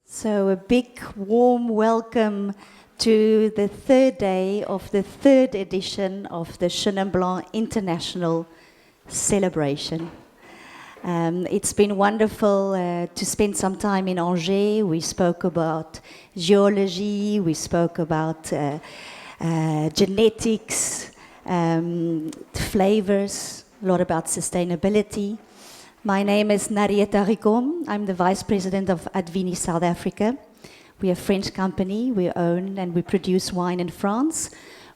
So a big warm welcome to the third day of the third edition of the Chenin International Celebration. It's been wonderful to spend some time in Angers. We spoke about geology, we spoke about genetics, flavors, a lot about sustainability. My name is Narieta Rikom. I'm the Vice President of Advini South Africa. We're a French company. We own and we produce wine in France,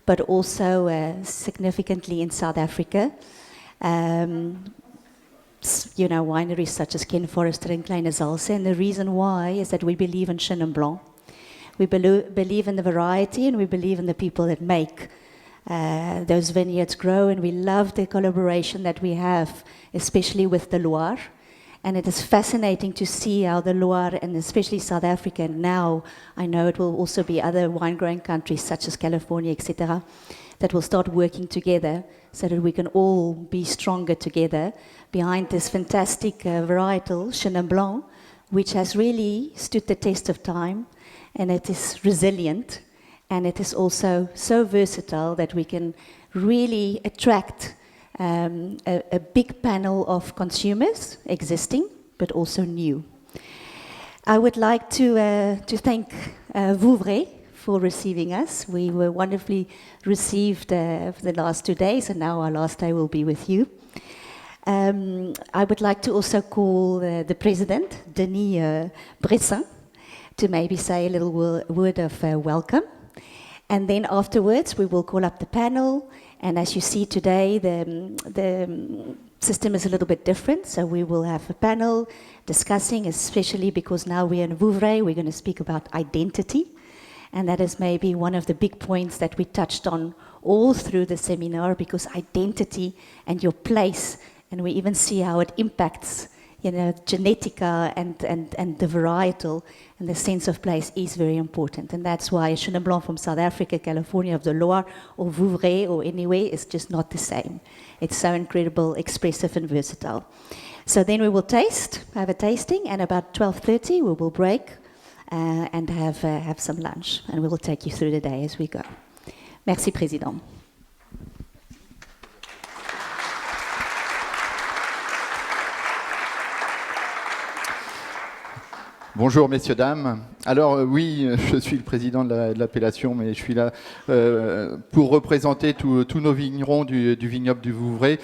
but also significantly in South Africa. Wineries such as Ken Forrester and Kleine Zalse. And the reason why is that we believe in Chenin Blanc. We believe in the variety and we believe in the people that make those vineyards grow, and we love the collaboration that we have, especially with the Loire. And it is fascinating to see how the Loire, and especially South Africa, and now I know it will also be other wine-growing countries such as California, etc., that will start working together so that we can all be stronger together behind this fantastic varietal, Chenin Blanc, which has really stood the test of time, and it is resilient. And it is also so versatile that we can really attract a big panel of consumers, existing, but also new. I would like to thank Découvrez for receiving us. We were wonderfully received for the last 2 days, and now our last day will be with you. I would like to also call the president, Denis Bressin, to maybe say a little word of welcome. And then afterwards, we will call up the panel. And as you see today, the system is a little bit different. So we will have a panel discussing, especially because now we're in Découvrez, we're going to speak about identity. And that is maybe one of the big points that we touched on all through the seminar, because identity and your place, and we even see how it impacts genetica and the varietal, and the sense of place is very important. And that's why Chenin Blanc from South Africa, California, of the Loire, or Découvrez, or anyway, is just not the same. It's so incredible, expressive, and versatile. So then we will have a tasting, and about 12:30 we will break and have some lunch, and we will take you through the day as we go. Merci, Président. Bonjour messieurs, dames. Alors oui, je suis le président de l'appellation, mais je suis là pour représenter tous nos vignerons du vignoble du Découvrez,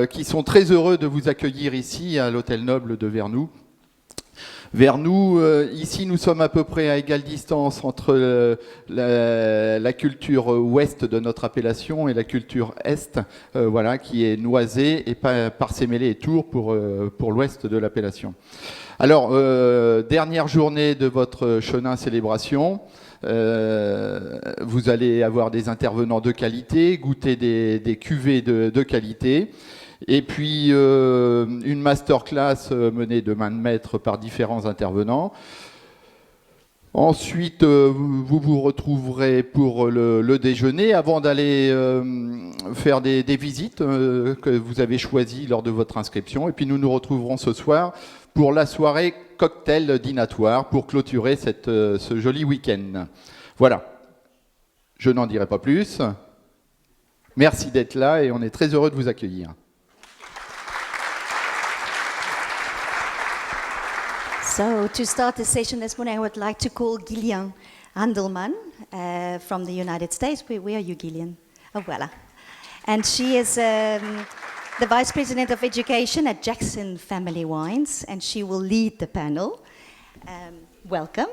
qui sont très heureux de vous accueillir ici à l'Hôtel Noble de Vernoux. Vernoux, ici nous sommes à peu près à égale distance entre la culture ouest de notre appellation et la culture est, qui est Noisé et Parcé-Mêlé et Tours pour l'ouest de l'appellation. Alors, dernière journée de votre Chenin Celebration. Vous allez avoir des intervenants de qualité, goûter des cuvées de qualité. Et puis, une masterclass menée de main de maître par différents intervenants. Ensuite, vous vous retrouverez pour le déjeuner avant d'aller faire des visites que vous avez choisies lors de votre inscription. Et puis, nous nous retrouverons ce soir pour la soirée cocktail dînatoire pour clôturer ce joli week-end. Voilà. Je n'en dirai pas plus. Merci d'être là et on est très heureux de vous accueillir. So to start the session this morning, I would like to call Gillian Handelman from the United States. Where are you, Gillian? Oh, voilà. And she is the Vice President of Education at Jackson Family Wines, and she will lead the panel. Welcome.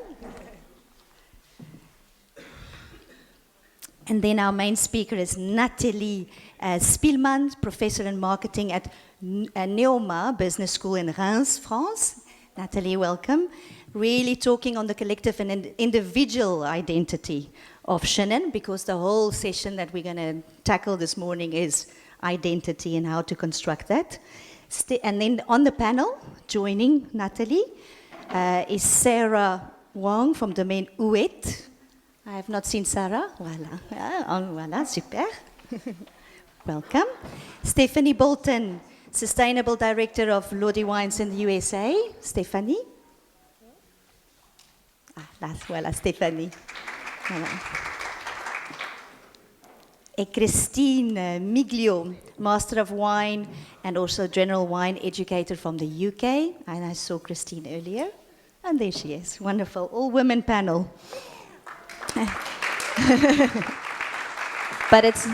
And then our main speaker is Nathalie Spielmann, Professor in Marketing at Neoma Business School in Reims, France. Nathalie, welcome. Really talking on the collective and individual identity of Chenin, because the whole session that we're going to tackle this morning is identity and how to construct that. And then on the panel, joining Nathalie, is Sarah Hwang from Domaine Ouet. I have not seen Sarah. Voilà. Voilà, super. Welcome. Stephanie Bolton, Sustainable Director of Lodi Wines in the USA. Stephanie. Voilà, Stéphanie. Voilà. Et Christine Miglio, Master of Wine and also General Wine Educator from the UK. And I saw Christine earlier. And there she is. Wonderful. All-women panel. But it's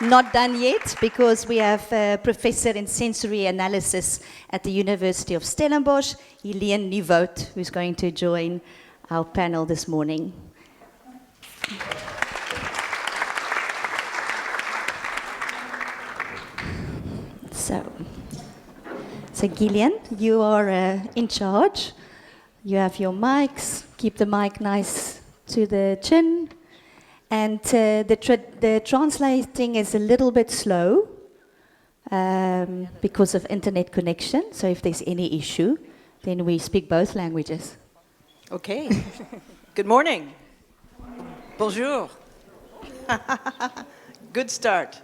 not done yet because we have a professor in sensory analysis at the University of Stellenbosch, Gillian Nieuwoud, who's going to join our panel this morning. So Gillian, you are in charge. You have your mics. Keep the mic nice to the chin. And the translating is a little bit slow because of internet connection. So if there's any issue, then we speak both languages. Okay. Good morning. Bonjour. Good start.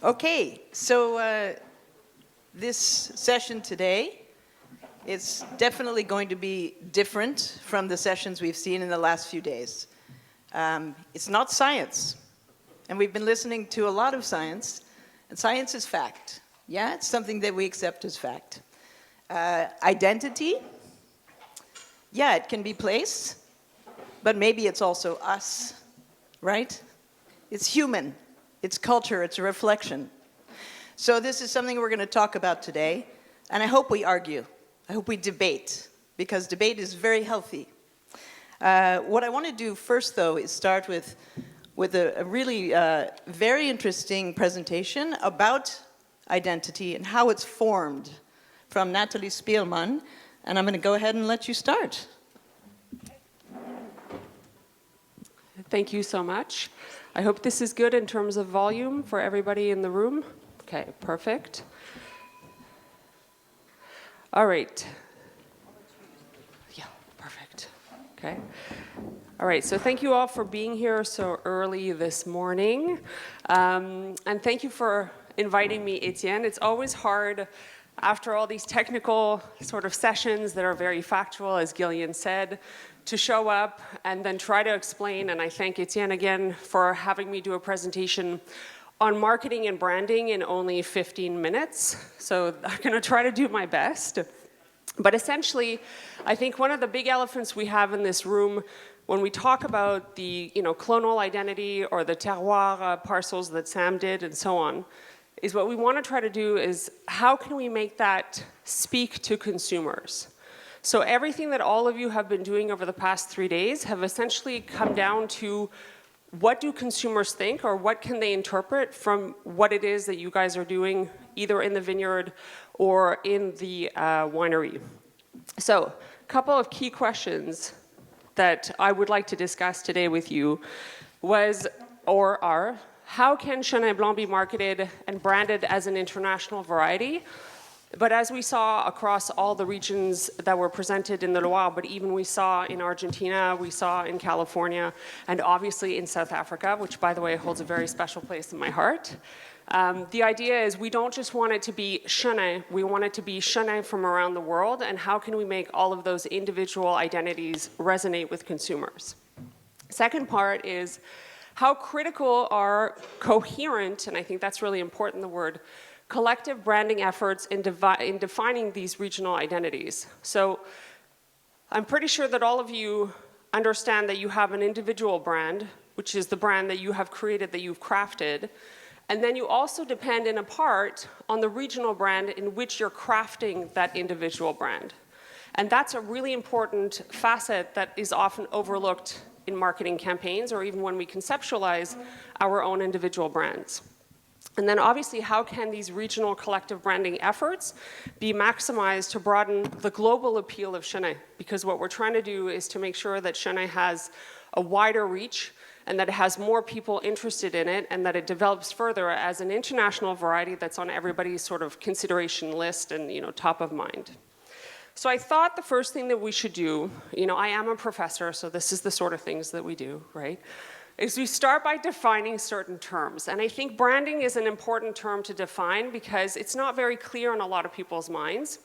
Okay, so this session today is definitely going to be different from the sessions we've seen in the last few days. It's not science, and we've been listening to a lot of science, and science is fact. Yeah, it's something that we accept as fact. Identity, yeah, it can be place, but maybe it's also us, right? It's human, it's culture, it's a reflection. So this is something we're going to talk about today, and I hope we argue. I hope we debate, because debate is very healthy. What I want to do first, though, is start with a really very interesting presentation about identity and how it's formed from Nathalie Spielmann. And I'm going to go ahead and let you start. Thank you so much. I hope this is good in terms of volume for everybody in the room. Okay, perfect. All right. Yeah, perfect. Okay. All right, so thank you all for being here so early this morning. And thank you for inviting me, Etienne. It's always hard after all these technical sort of sessions that are very factual, as Gillian said, to show up and then try to explain. And I thank Etienne again for having me do a presentation on marketing and branding in only 15 minutes. So I'm going to try to do my best. But essentially, I think one of the big elephants we have in this room when we talk about the clonal identity or the terroir parcels that Sam did and so on, is what we want to try to do is how can we make that speak to consumers? So everything that all of you have been doing over the past 3 days have essentially come down to what do consumers think, or what can they interpret from what it is that you guys are doing either in the vineyard or in the winery. So a couple of key questions that I would like to discuss today with you are, how can Chenin Blanc be marketed and branded as an international variety? But as we saw across all the regions that were presented in the Loire, but even we saw in Argentina, we saw in California, and obviously in South Africa, which by the way holds a very special place in my heart. The idea is we don't just want it to be Chenin, we want it to be Chenin from around the world, and how can we make all of those individual identities resonate with consumers? Second part is how critical are coherent, and I think that's really important, the word, collective branding efforts in defining these regional identities. So I'm pretty sure that all of you understand that you have an individual brand, which is the brand that you have created, that you've crafted, and then you also depend in a part on the regional brand in which you're crafting that individual brand. And that's a really important facet that is often overlooked in marketing campaigns or even when we conceptualize our own individual brands. And then obviously, how can these regional collective branding efforts be maximized to broaden the global appeal of Chenin? Because what we're trying to do is to make sure that Chenin has a wider reach and that it has more people interested in it and that it develops further as an international variety that's on everybody's sort of consideration list and top of mind. So I thought the first thing that we should do, I am a professor, so this is the sort of things that we do, right? Is we start by defining certain terms. And I think branding is an important term to define because it's not very clear in a lot of people's minds.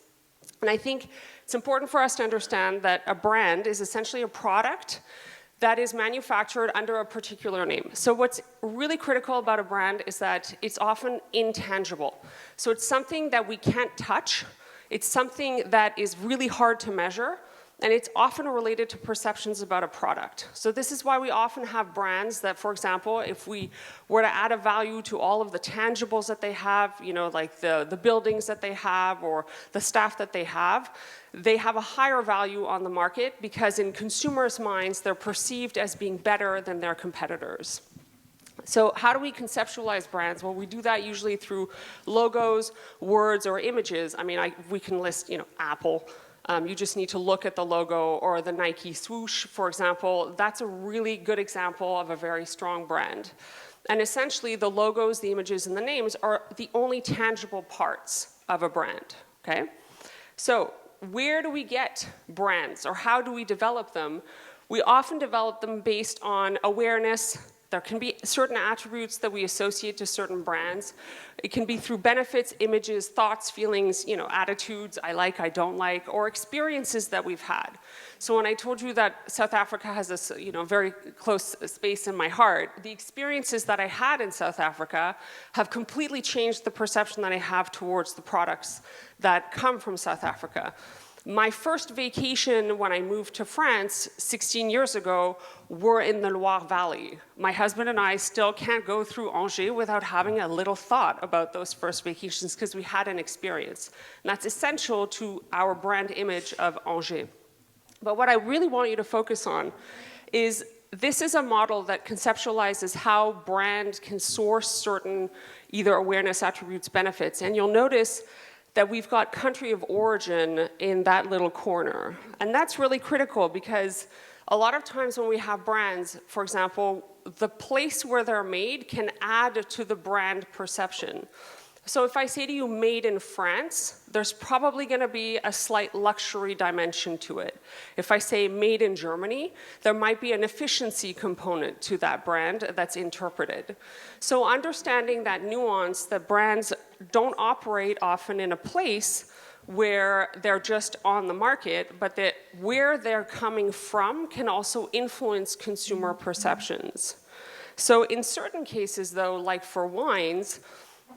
And I think it's important for us to understand that a brand is essentially a product that is manufactured under a particular name. So what's really critical about a brand is that it's often intangible. So it's something that we can't touch. It's something that is really hard to measure, and it's often related to perceptions about a product. So this is why we often have brands that, for example, if we were to add a value to all of the tangibles that they have, you know, like the buildings that they have or the staff that they have a higher value on the market because in consumers' minds, they're perceived as being better than their competitors. So how do we conceptualize brands? Well, we do that usually through logos, words, or images. I mean, we can list, you know, Apple. You just need to look at the logo, or the Nike swoosh, for example. That's a really good example of a very strong brand. And essentially, the logos, the images, and the names are the only tangible parts of a brand, okay? So where do we get brands, or how do we develop them? We often develop them based on awareness. There can be certain attributes that we associate to certain brands. It can be through benefits, images, thoughts, feelings, you know, attitudes, I like, I don't like, or experiences that we've had. So when I told you that South Africa has this, you know, very close space in my heart, the experiences that I had in South Africa have completely changed the perception that I have towards the products that come from South Africa. My first vacation when I moved to France 16 years ago were in the Loire Valley. My husband and I still can't go through Angers without having a little thought about those first vacations because we had an experience. And that's essential to our brand image of Angers. But what I really want you to focus on is this is a model that conceptualizes how brand can source certain either awareness, attributes, benefits. And you'll notice that we've got country of origin in that little corner. And that's really critical because a lot of times when we have brands, for example, the place where they're made can add to the brand perception. So if I say to you made in France, there's probably gonna be a slight luxury dimension to it. If I say made in Germany, there might be an efficiency component to that brand that's interpreted. So understanding that nuance, that brands don't operate often in a place where they're just on the market, but that where they're coming from can also influence consumer perceptions. So in certain cases though, like for wines,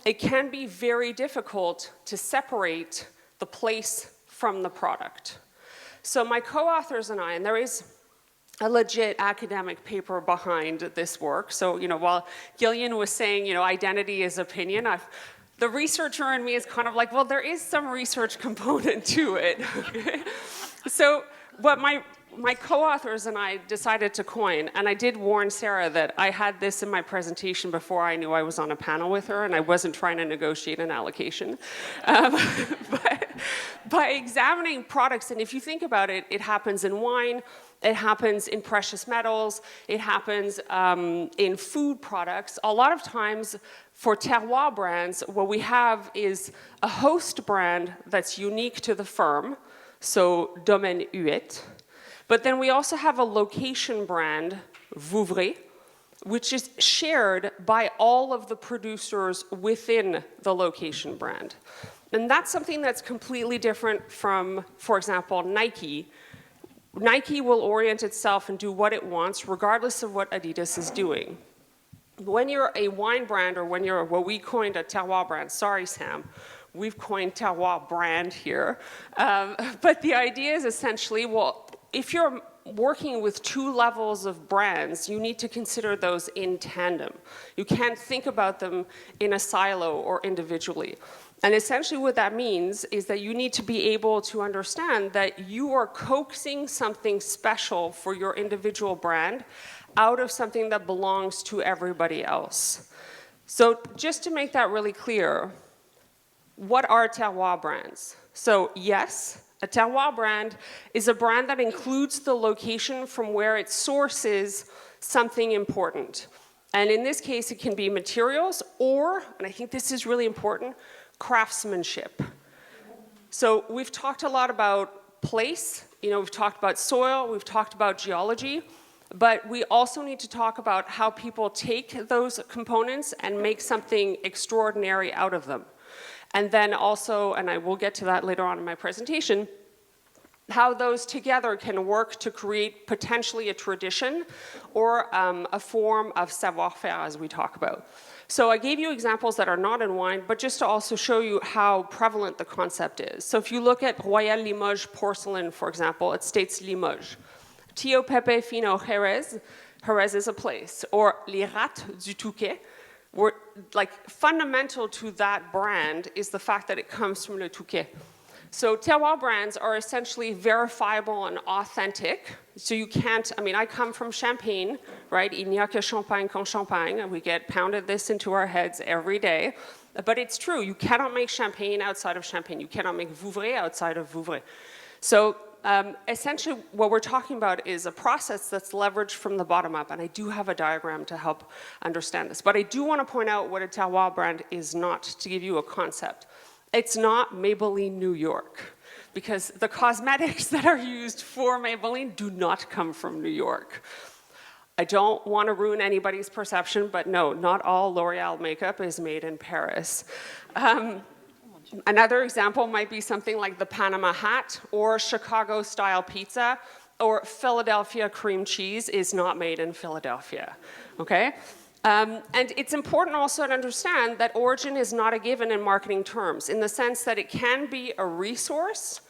it can be very difficult to separate the place from the product. So my co-authors and I, and there is a legit academic paper behind this work. So, you know, while Gillian was saying, you know, identity is opinion, the researcher in me is kind of like, well, there is some research component to it. Okay? So what my co-authors and I decided to coin, and I did warn Sarah that I had this in my presentation before I knew I was on a panel with her, and I wasn't trying to negotiate an allocation. But by examining products, and if you think about it, it happens in wine, it happens in precious metals, it happens in food products. A lot of times for terroir brands, what we have is a host brand that's unique to the firm, so domaine huet. But then we also have a location brand, Vouvray, which is shared by all of the producers within the location brand. And that's something that's completely different from, for example, Nike. Nike will orient itself and do what it wants, regardless of what Adidas is doing. When you're a wine brand, or when you're what we coined a terroir brand, sorry, Sam, we've coined terroir brand here. But the idea is essentially, well, if you're working with two levels of brands, you need to consider those in tandem. You can't think about them in a silo or individually. And essentially what that means is that you need to be able to understand that you are coaxing something special for your individual brand out of something that belongs to everybody else. So just to make that really clear, what are terroir brands? So yes, a terroir brand is a brand that includes the location from where it sources something important. And in this case, it can be materials or, and I think this is really important, craftsmanship. So we've talked a lot about place, you know, we've talked about soil, we've talked about geology, but we also need to talk about how people take those components and make something extraordinary out of them. And then also, and I will get to that later on in my presentation, how those together can work to create potentially a tradition or a form of savoir-faire, as we talk about. So I gave you examples that are not in wine, but just to also show you how prevalent the concept is. So if you look at Royal Limoges porcelain, for example, it states Limoges. Tío Pepe Fino Jerez, Jerez is a place. Or Les Rats du Touquet, where, like, fundamental to that brand is the fact that it comes from Le Touquet. So terroir brands are essentially verifiable and authentic. So you can't, I mean, I come from Champagne, right? Il n'y a que Champagne qu'en Champagne. And we get pounded this into our heads every day. But it's true, you cannot make Champagne outside of Champagne. You cannot make Vouvray outside of Vouvray. So essentially what we're talking about is a process that's leveraged from the bottom up. And I do have a diagram to help understand this. But I do want to point out what a terroir brand is not, to give you a concept. It's not Maybelline New York, because the cosmetics that are used for Maybelline do not come from New York. I don't want to ruin anybody's perception, but no, not all L'Oreal makeup is made in Paris. Another example might be something like the Panama hat or Chicago-style pizza or Philadelphia cream cheese is not made in Philadelphia, okay? And it's important also to understand that origin is not a given in marketing terms, in the sense that it can be a resource,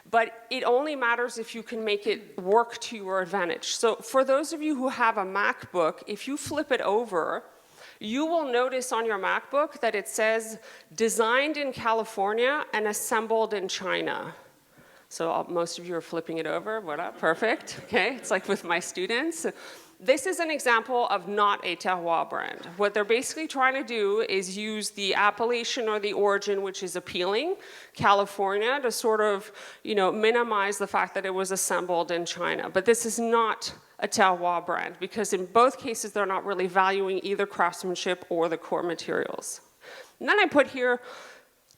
but it only matters if you can make it work to your advantage. So for those of you who have a MacBook, if you flip it over, you will notice on your MacBook that it says designed in California and assembled in China. So most of you are flipping it over. Voilà, perfect. Okay, it's like with my students. This is an example of not a terroir brand. What they're basically trying to do is use the appellation or the origin, which is appealing, California, to sort of, you know, minimize the fact that it was assembled in China. But this is not a terroir brand, because in both cases, they're not really valuing either craftsmanship or the core materials. And then I put here,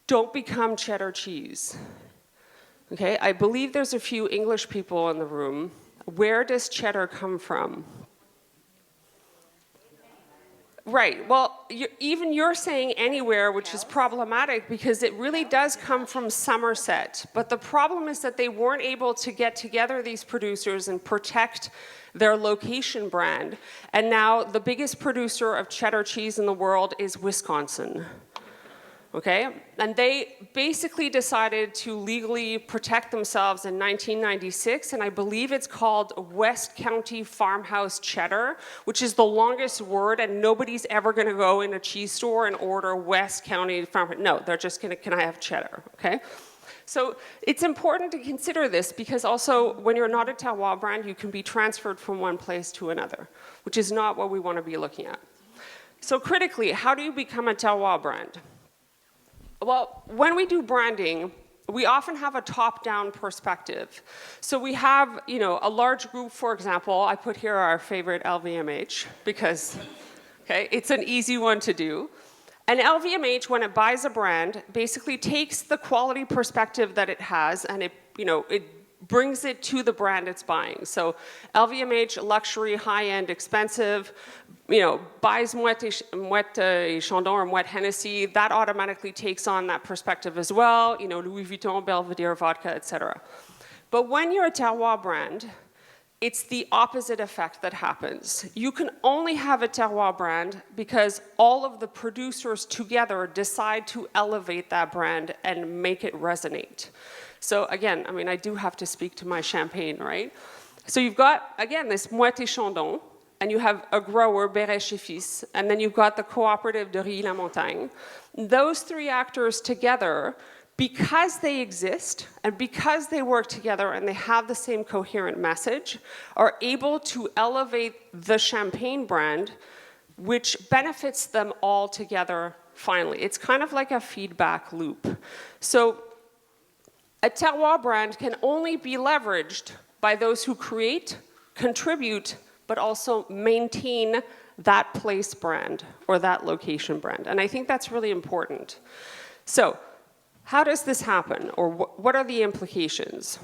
don't become cheddar cheese. Okay, I believe there's a few English people in the room. Where does cheddar come from? Right, well, even you're saying anywhere, which is problematic because it really does come from Somerset. But the problem is that they weren't able to get together, these producers, and protect their location brand. And now the biggest producer of cheddar cheese in the world is Wisconsin. Okay, and they basically decided to legally protect themselves in 1996, and I believe it's called West County Farmhouse Cheddar, which is the longest word, and nobody's ever going to go in a cheese store and order West County Farmhouse. No, they're just going to, can I have cheddar, okay? So it's important to consider this, because also when you're not a terroir brand, you can be transferred from one place to another, which is not what we want to be looking at. So critically, how do you become a terroir brand? Well, when we do branding, we often have a top-down perspective. So we have, you know, a large group, for example. I put here our favorite LVMH because, okay, it's an easy one to do. And LVMH, when it buys a brand, basically takes the quality perspective that it has and it, you know, it brings it to the brand it's buying. So LVMH, luxury, high-end, expensive, you know, buys Moët Chandon or Moët Hennessy, that automatically takes on that perspective as well, you know, Louis Vuitton, Belvedere vodka, etc. But when you're a terroir brand, it's the opposite effect that happens. You can only have a terroir brand because all of the producers together decide to elevate that brand and make it resonate. So again, I mean, I do have to speak to my champagne, right? So you've got, again, this Moët Chandon, and you have a grower, Bérèche et Fils, and then you've got the cooperative de Rilly-la-Montagne. Those three actors together, because they exist and because they work together and they have the same coherent message, are able to elevate the champagne brand, which benefits them all together finally. It's kind of like a feedback loop. So a terroir brand can only be leveraged by those who create, contribute, but also maintain that place brand or that location brand. And I think that's really important. So how does this happen, or what are the implications?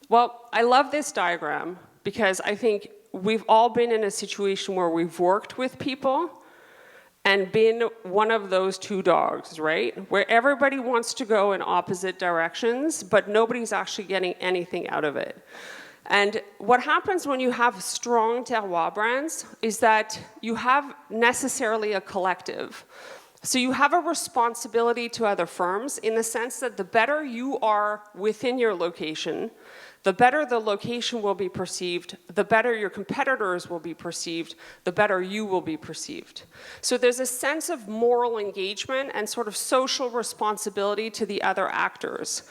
Well, I love this diagram because I think we've all been in a situation where we've worked with people and been one of those two dogs, right? Where everybody wants to go in opposite directions, but nobody's actually getting anything out of it. And what happens when you have strong terroir brands is that you have necessarily a collective. So you have a responsibility to other firms in the sense that the better you are within your location, the better the location will be perceived, the better your competitors will be perceived, the better you will be perceived. So there's a sense of moral engagement and sort of social responsibility to the other actors.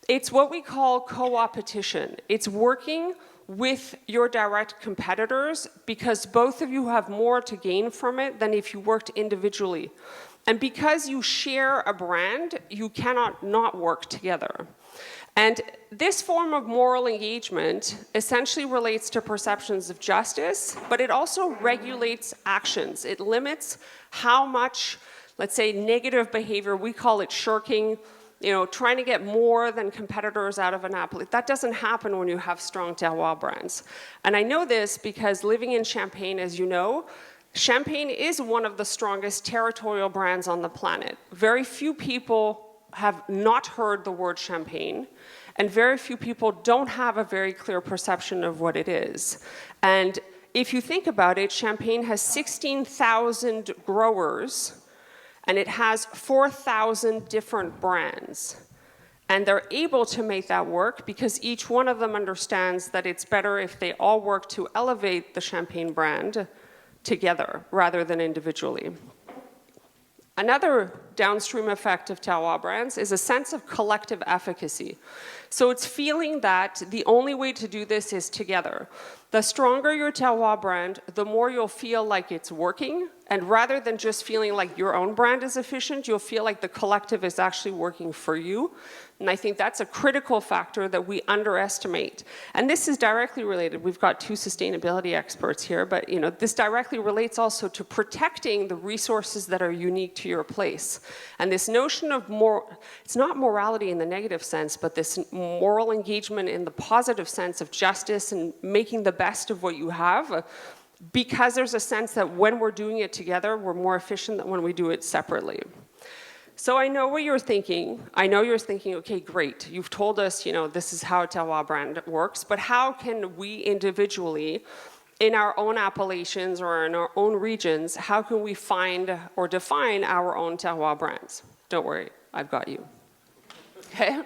It's what we call co-opetition. It's working with your direct competitors because both of you have more to gain from it than if you worked individually. And because you share a brand, you cannot not work together. And this form of moral engagement essentially relates to perceptions of justice, but it also regulates actions. It limits how much, let's say, negative behavior, we call it shirking, trying to get more than competitors out of an apple. That doesn't happen when you have strong terroir brands. And I know this because living in Champagne, as you know, Champagne is one of the strongest territorial brands on the planet. Very few people have not heard the word Champagne, and very few people don't have a very clear perception of what it is. And if you think about it, Champagne has 16,000 growers, and it has 4,000 different brands. And they're able to make that work because each one of them understands that it's better if they all work to elevate the Champagne brand together rather than individually. Another downstream effect of terroir brands is a sense of collective efficacy. So it's feeling that the only way to do this is together. The stronger your terroir brand, the more you'll feel like it's working. And rather than just feeling like your own brand is efficient, you'll feel like the collective is actually working for you. And I think that's a critical factor that we underestimate. And this is directly related. We've got two sustainability experts here, but this directly relates also to protecting the resources that are unique to your place. And this notion of it's not morality in the negative sense, but this moral engagement in the positive sense of justice and making the best of what you have, because there's a sense that when we're doing it together, we're more efficient than when we do it separately. So I know what you're thinking. I know you're thinking, okay, great. You've told us, this is how a terroir brand works, but how can we individually, in our own appellations or in our own regions, how can we find or define our own terroir brands? Don't worry, I've got you. Okay?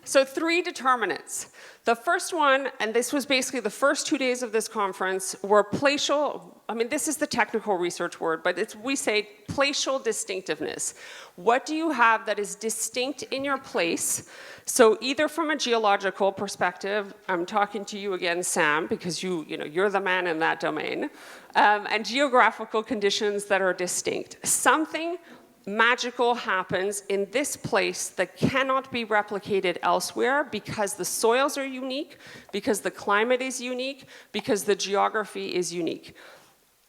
So 3 determinants. The first one, and this was basically the first 2 days of this conference, were placial. This is the technical research word, but we say placial distinctiveness. What do you have that is distinct in your place? So either from a geological perspective, I'm talking to you again, Sam, because you're the man in that domain, and geographical conditions that are distinct. Something magical happens in this place that cannot be replicated elsewhere because the soils are unique, because the climate is unique, because the geography is unique.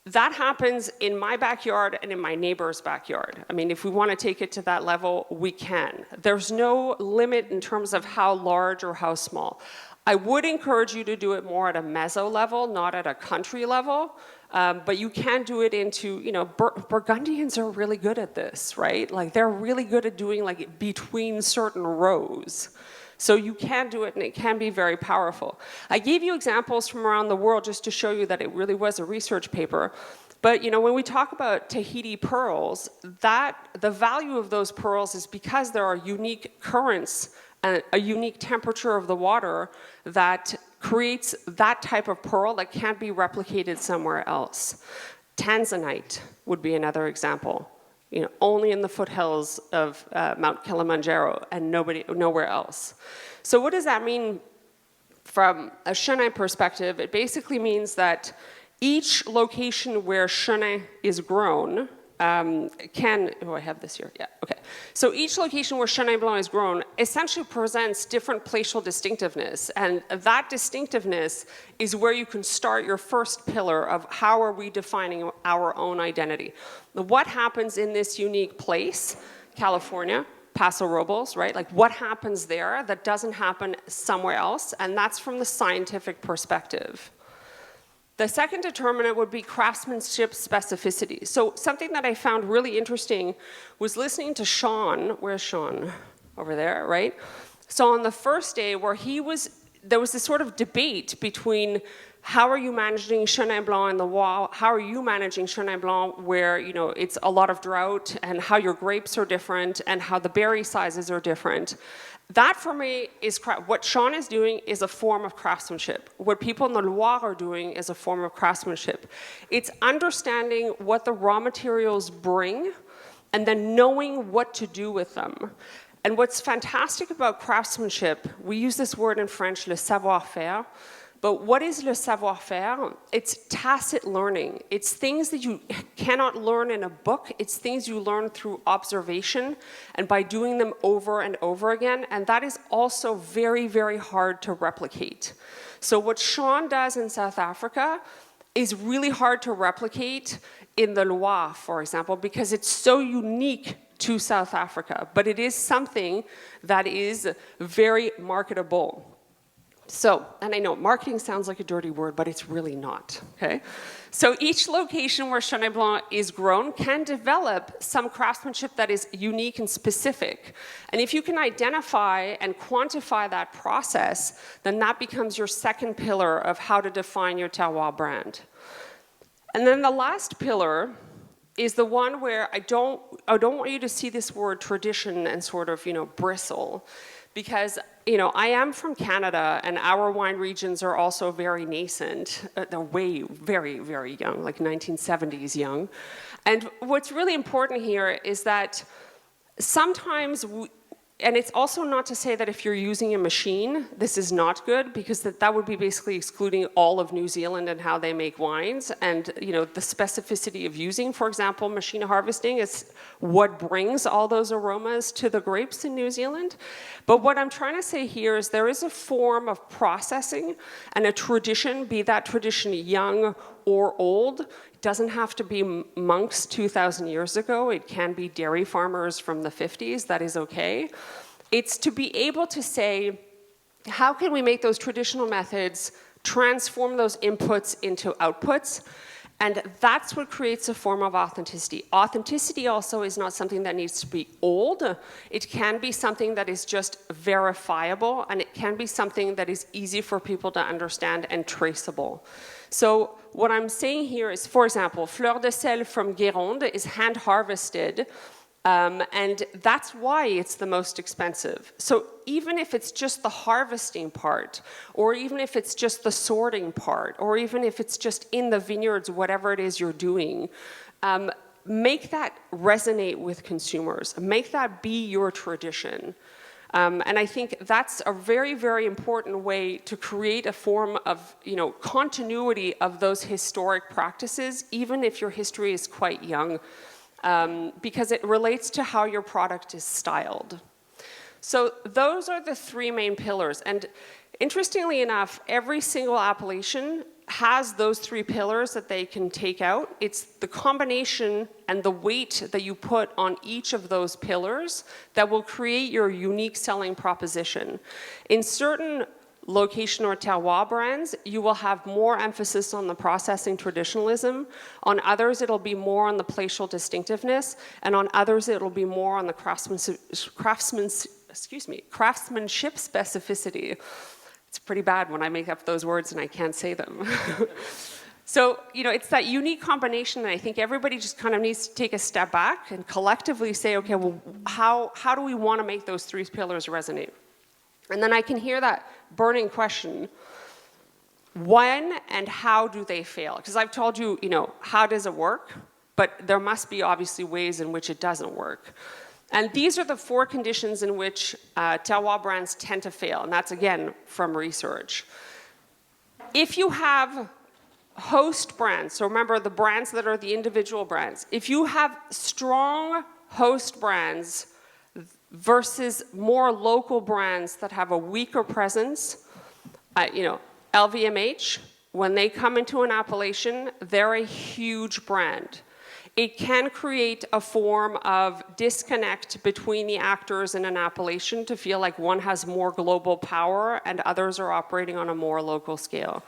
That happens in my backyard and in my neighbor's backyard. If we want to take it to that level, we can. There's no limit in terms of how large or how small. I would encourage you to do it more at a meso level, not at a country level. But you can do it into, Burgundians are really good at this, right? They're really good at doing between certain rows. So you can do it, and it can be very powerful. I gave you examples from around the world just to show you that it really was a research paper. But when we talk about Tahiti pearls, the value of those pearls is because there are unique currents and a unique temperature of the water that creates that type of pearl that can't be replicated somewhere else. Tanzanite would be another example. Only in the foothills of Mount Kilimanjaro and nowhere else. So what does that mean from a Chenin perspective? It basically means that each location where Chenin is grown I have this here, yeah, okay. So each location where Chenin Blanc is grown essentially presents different placial distinctiveness, and that distinctiveness is where you can start your first pillar of how are we defining our own identity. What happens in this unique place, California, Paso Robles, right? What happens there that doesn't happen somewhere else, and that's from the scientific perspective. The second determinant would be craftsmanship specificity. So something that I found really interesting was listening to Sean. Where's Sean? Over there, right? So on the first day where there was this sort of debate between how are you managing Chenin Blanc in the Loire, how are you managing Chenin Blanc where, you know, it's a lot of drought, and how your grapes are different and how the berry sizes are different. That for me is what Sean is doing is a form of craftsmanship. What people in the Loire are doing is a form of craftsmanship. It's understanding what the raw materials bring and then knowing what to do with them. And what's fantastic about craftsmanship, we use this word in French, le savoir-faire. But what is le savoir-faire? It's tacit learning. It's things that you cannot learn in a book. It's things you learn through observation and by doing them over and over again. And that is also very, very hard to replicate. So what Sean does in South Africa is really hard to replicate in the Loire, for example, because it's so unique to South Africa. But it is something that is very marketable. So, and I know marketing sounds like a dirty word, but it's really not, okay? So each location where Chenin Blanc is grown can develop some craftsmanship that is unique and specific. And if you can identify and quantify that process, then that becomes your second pillar of how to define your terroir brand. And then the last pillar is the one where I don't want you to see this word tradition and sort of, you know, bristle. Because, you know, I am from Canada, and our wine regions are also very nascent. They're very, very young, like 1970s young. And what's really important here is that sometimes, and it's also not to say that if you're using a machine, this is not good, because that would be basically excluding all of New Zealand and how they make wines. And, you know, the specificity of using, for example, machine harvesting is what brings all those aromas to the grapes in New Zealand. But what I'm trying to say here is there is a form of processing and a tradition, be that tradition young or old. It doesn't have to be monks 2,000 years ago. It can be dairy farmers from the 50s. That is okay. It's to be able to say, how can we make those traditional methods transform those inputs into outputs? And that's what creates a form of authenticity. Authenticity also is not something that needs to be old. It can be something that is just verifiable, and it can be something that is easy for people to understand and traceable. So what I'm saying here is, for example, Fleur de Sel from Guérande is hand harvested, and that's why it's the most expensive. So even if it's just the harvesting part, or even if it's just the sorting part, or even if it's just in the vineyards, whatever it is you're doing, make that resonate with consumers. Make that be your tradition. And I think that's a very, very important way to create a form of, you know, continuity of those historic practices, even if your history is quite young. Because it relates to how your product is styled. So those are the three main pillars. And interestingly enough, every single appellation has those three pillars that they can take out. It's the combination and the weight that you put on each of those pillars that will create your unique selling proposition. In certain location or terroir brands, you will have more emphasis on the processing traditionalism. On others, it'll be more on the placial distinctiveness, and on others, it'll be more on the craftsmanship specificity. It's pretty bad when I make up those words and I can't say them. So, you know, it's that unique combination, and I think everybody just kind of needs to take a step back and collectively say, okay, well, how do we want to make those three pillars resonate? And then I can hear that burning question, when and how do they fail? Because I've told you, you know, how does it work? But there must be obviously ways in which it doesn't work. And these are the four conditions in which terroir brands tend to fail. And that's, again, from research. If you have host brands, so remember the brands that are the individual brands, if you have strong host brands versus more local brands that have a weaker presence, you know, LVMH, when they come into an appellation, they're a huge brand. it can create a form of disconnect between the actors in an appellation to feel like one has more global power and others are operating on a more local scale.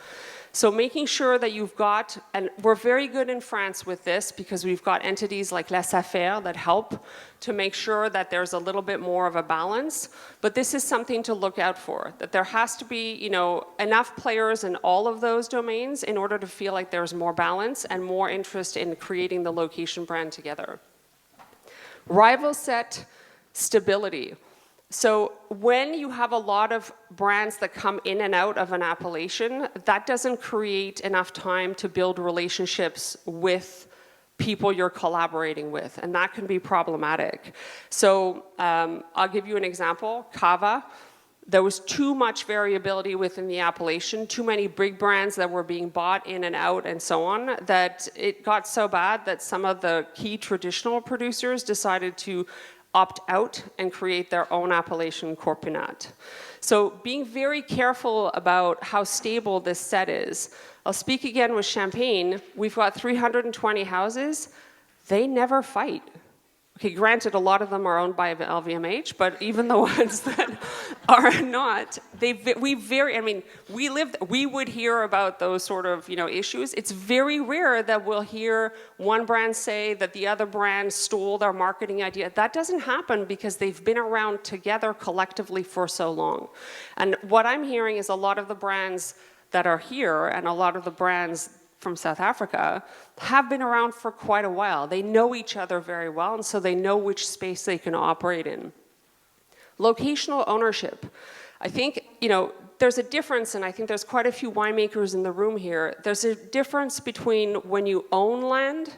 So making sure that you've got, and we're very good in France with this because we've got entities like Les Affaires that help to make sure that there's a little bit more of a balance. But this is something to look out for, that there has to be, you know, enough players in all of those domains in order to feel like there's more balance and more interest in creating the location brand together. Rival set stability. So when you have a lot of brands that come in and out of an appellation, that doesn't create enough time to build relationships with people you're collaborating with, and that can be problematic. So I'll give you an example. Cava, there was too much variability within the appellation, too many big brands that were being bought in and out and so on, that it got so bad that some of the key traditional producers decided to opt out and create their own appellation Corpinat. So being very careful about how stable this set is. I'll speak again with Champagne. We've got 320 houses. They never fight. Okay, granted, a lot of them are owned by LVMH, but even the ones that are not, we would hear about those sort of, you know, issues. It's very rare that we'll hear one brand say that the other brand stole their marketing idea. That doesn't happen because they've been around together collectively for so long. And what I'm hearing is a lot of the brands that are here and a lot of the brands from South Africa have been around for quite a while. They know each other very well, and so they know which space they can operate in. Locational ownership. I think, you know, there's a difference, and I think there's quite a few winemakers in the room here. There's a difference between when you own land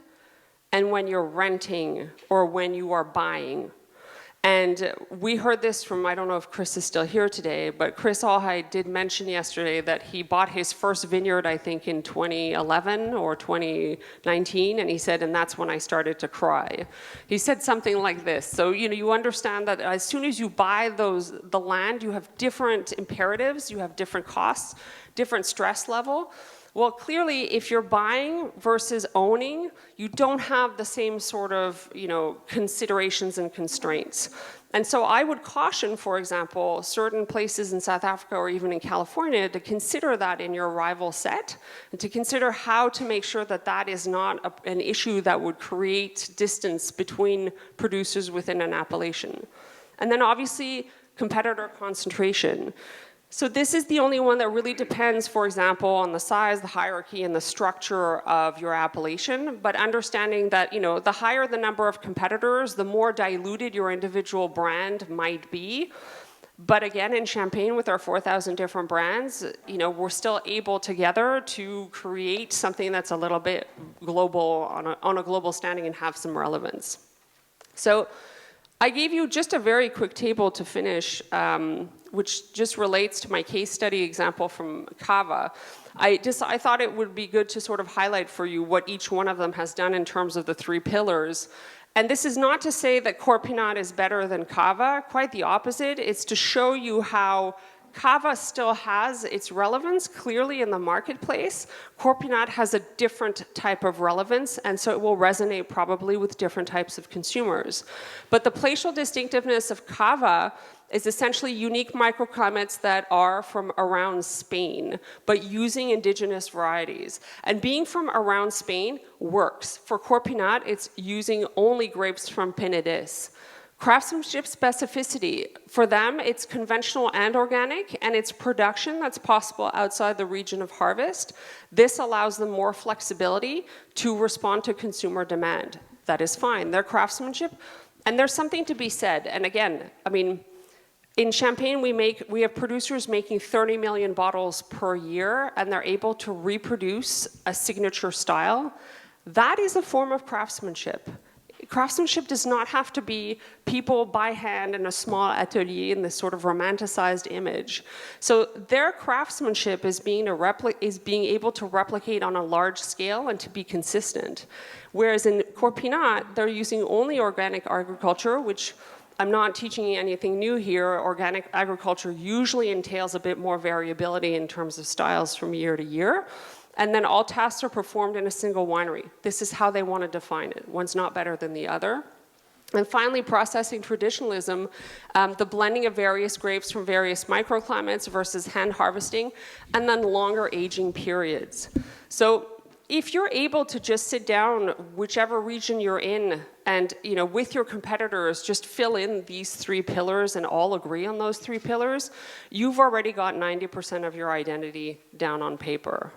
and when you're renting or when you are buying. And we heard this from, I don't know if Chris is still here today, but Chris Alhide did mention yesterday that he bought his first vineyard, I think, in 2011 or 2019, and he said, and that's when I started to cry. He said something like this. So, you know, you understand that as soon as you buy the land, you have different imperatives, you have different costs, different stress level. Well, clearly, if you're buying versus owning, you don't have the same sort of, you know, considerations and constraints. And so I would caution, for example, certain places in South Africa or even in California to consider that in your rival set and to consider how to make sure that that is not an issue that would create distance between producers within an appellation. And then obviously, competitor concentration. So this is the only one that really depends, for example, on the size, the hierarchy, and the structure of your appellation. But understanding that, you know, the higher the number of competitors, the more diluted your individual brand might be. But again, in Champagne, with our 4,000 different brands, you know, we're still able together to create something that's a little bit global, on a global standing and have some relevance. So I gave you just a very quick table to finish, which just relates to my case study example from Cava. I thought it would be good to sort of highlight for you what each one of them has done in terms of the 3 pillars. And this is not to say that Corpinat is better than Cava, quite the opposite. It's to show you how Cava still has its relevance clearly in the marketplace. Corpinat has a different type of relevance, and so it will resonate probably with different types of consumers. But the placial distinctiveness of Cava is essentially unique microclimates that are from around Spain, but using indigenous varieties. And being from around Spain works. For Corpinat, it's using only grapes from Penedès. Craftsmanship specificity, for them, it's conventional and organic, and it's production that's possible outside the region of harvest. This allows them more flexibility to respond to consumer demand. That is fine. Their craftsmanship, and there's something to be said. And again, I mean, in Champagne, we have producers making 30 million bottles per year, and they're able to reproduce a signature style. That is a form of craftsmanship. Craftsmanship does not have to be people by hand in a small atelier in this sort of romanticized image. So their craftsmanship is being able to replicate on a large scale and to be consistent. Whereas in Corpinat, they're using only organic agriculture, which I'm not teaching you anything new here. Organic agriculture usually entails a bit more variability in terms of styles from year to year. And then all tasks are performed in a single winery. This is how they want to define it. One's not better than the other. And finally, processing traditionalism, the blending of various grapes from various microclimates versus hand harvesting, and then longer aging periods. So if you're able to just sit down, whichever region you're in, and with your competitors, just fill in these 3 pillars and all agree on those 3 pillars, you've already got 90% of your identity down on paper.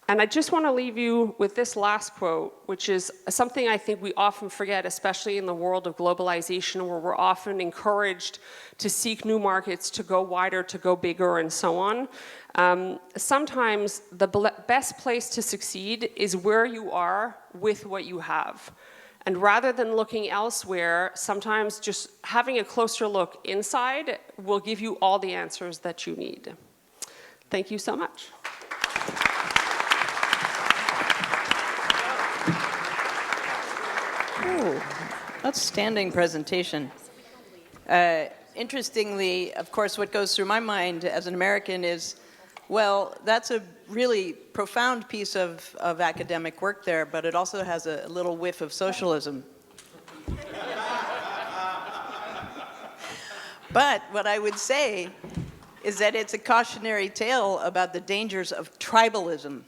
And I just want to leave you with this last quote, which is something I think we often forget, especially in the world of globalization, where we're often encouraged to seek new markets, to go wider, to go bigger, and so on. Sometimes the best place to succeed is where you are with what you have. And rather than looking elsewhere, sometimes just having a closer look inside will give you all the answers that you need. Thank you so much. Ooh, outstanding presentation. Interestingly, of course, what goes through my mind as an American is, well, that's a really profound piece of academic work there, but it also has a little whiff of socialism. But what I would say is that it's a cautionary tale about the dangers of tribalism.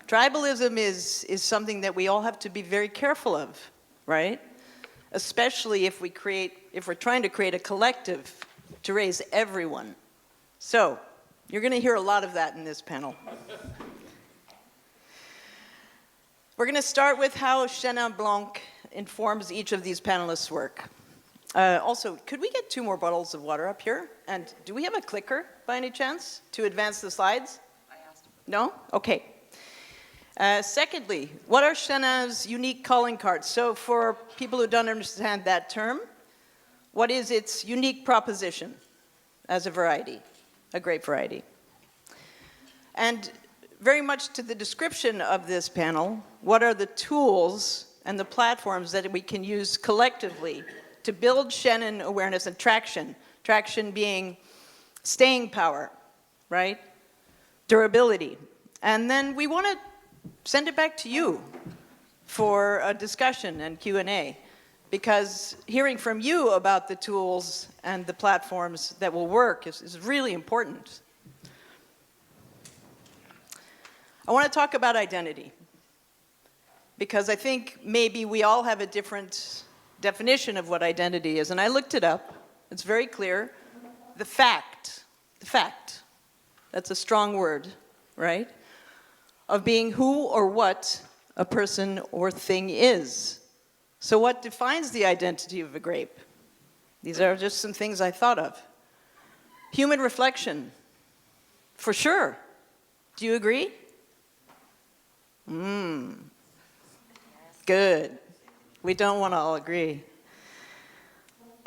Tribalism is something that we all have to be very careful of, right? Especially if we're trying to create a collective to raise everyone. So, you're going to hear a lot of that in this panel. We're going to start with how Chenin Blanc informs each of these panelists' work. Also, could we get 2 more bottles of water up here? And do we have a clicker, by any chance, to advance the slides? I asked. No? Okay. Secondly, what are Chenin's unique calling cards? So for people who don't understand that term, what is its unique proposition as a variety, a grape variety? And very much to the description of this panel, what are the tools and the platforms that we can use collectively to build Chenin awareness and traction? Traction being staying power, right? Durability. And then we want to send it back to you for a discussion and Q&A, because hearing from you about the tools and the platforms that will work is really important. I want to talk about identity, because I think maybe we all have a different definition of what identity is, and I looked it up. It's very clear. The fact, that's a strong word, right? Of being who or what a person or thing is. So what defines the identity of a grape? These are just some things I thought of. Human reflection, for sure. Do you agree? Good. We don't want to all agree.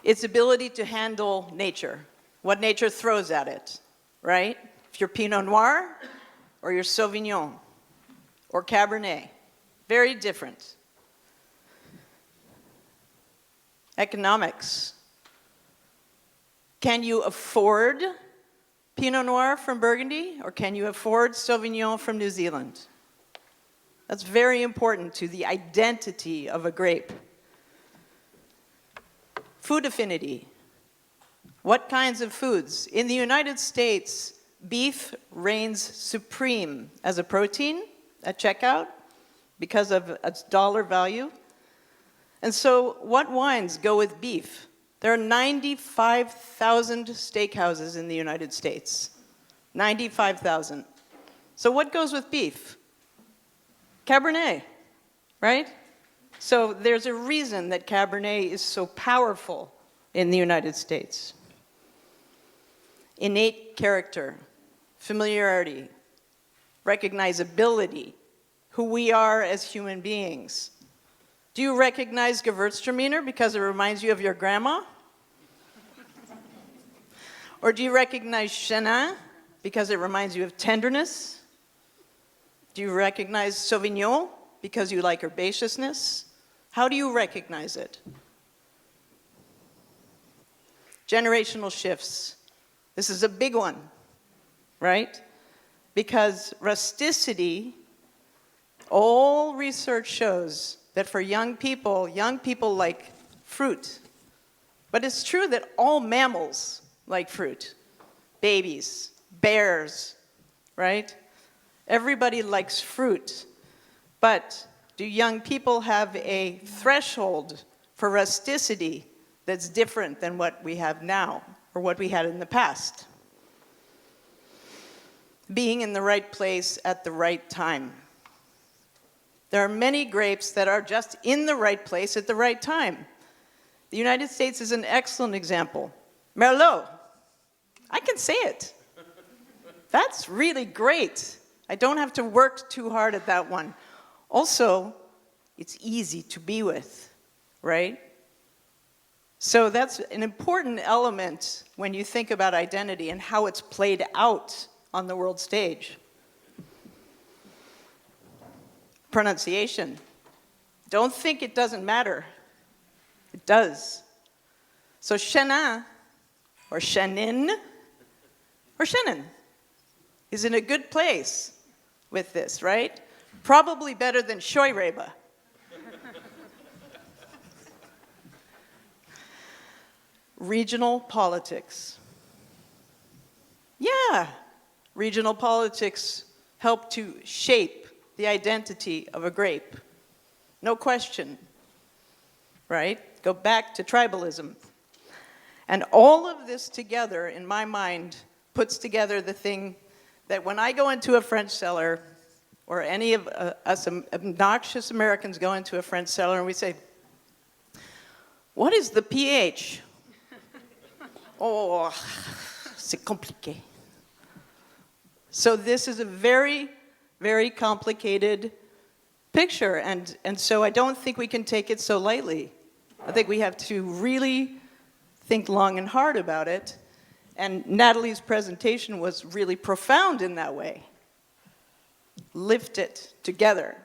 Its ability to handle nature, what nature throws at it, right? If you're Pinot Noir or you're Sauvignon, or Cabernet. Very different. Economics. Can you afford Pinot Noir from Burgundy, or can you afford Sauvignon from New Zealand? That's very important to the identity of a grape. Food affinity. What kinds of foods? In the United States, beef reigns supreme as a protein at checkout because of its dollar value. And so what wines go with beef? There are 95,000 steakhouses in the United States. 95,000. So what goes with beef? Cabernet, right? So there's a reason that Cabernet is so powerful in the United States. Innate character, familiarity, recognizability, who we are as human beings. Do you recognize Gewürztraminer because it reminds you of your grandma? Or do you recognize Chenin because it reminds you of tenderness? Do you recognize Sauvignon because you like herbaceousness? How do you recognize it? Generational shifts. This is a big one, right? because rusticity, all research shows that for young people like fruit. But it's true that all mammals like fruit. Babies, bears, right? Everybody likes fruit. But do young people have a threshold for rusticity that's different than what we have now or what we had in the past? Being in the right place at the right time. There are many grapes that are just in the right place at the right time. The United States is an excellent example. Merlot. I can say it. That's really great. I don't have to work too hard at that one. Also, it's easy to be with, right? So that's an important element when you think about identity and how it's played out on the world stage. Pronunciation. Don't think it doesn't matter. It does. So Chenin, or Chenin, or Chenin is in a good place with this, right? Probably better than Scheurebe. Regional politics. Yeah, regional politics help to shape the identity of a grape. No question, right? Go back to tribalism. And all of this together, in my mind, puts together the thing that when I go into a French cellar, or any of us obnoxious Americans go into a French cellar and we say, what is the pH? Oh, c'est compliqué. So this is a very, very complicated picture, and so I don't think we can take it so lightly. I think we have to really think long and hard about it, and Nathalie's presentation was really profound in that way. Lift it together.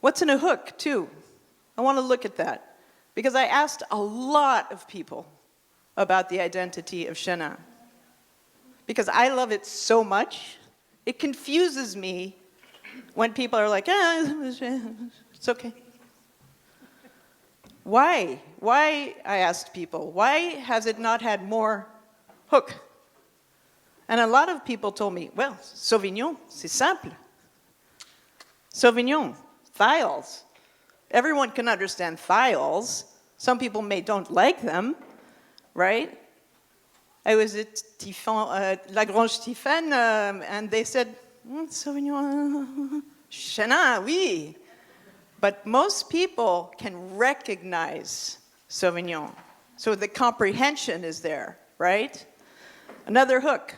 What's in a hook, too? I want to look at that, because I asked a lot of people about the identity of Chenin, because I love it so much. It confuses me when people are like, it's okay. Why? Why, I asked people, why has it not had more hook? And a lot of people told me, well, Sauvignon, c'est simple. Sauvignon, thiols. Everyone can understand thiols. Some people don't like them, right? I was at Lagrange Tiffen, and they said, Sauvignon, Chenin, oui. But most people can recognize Sauvignon. So the comprehension is there, right? Another hook.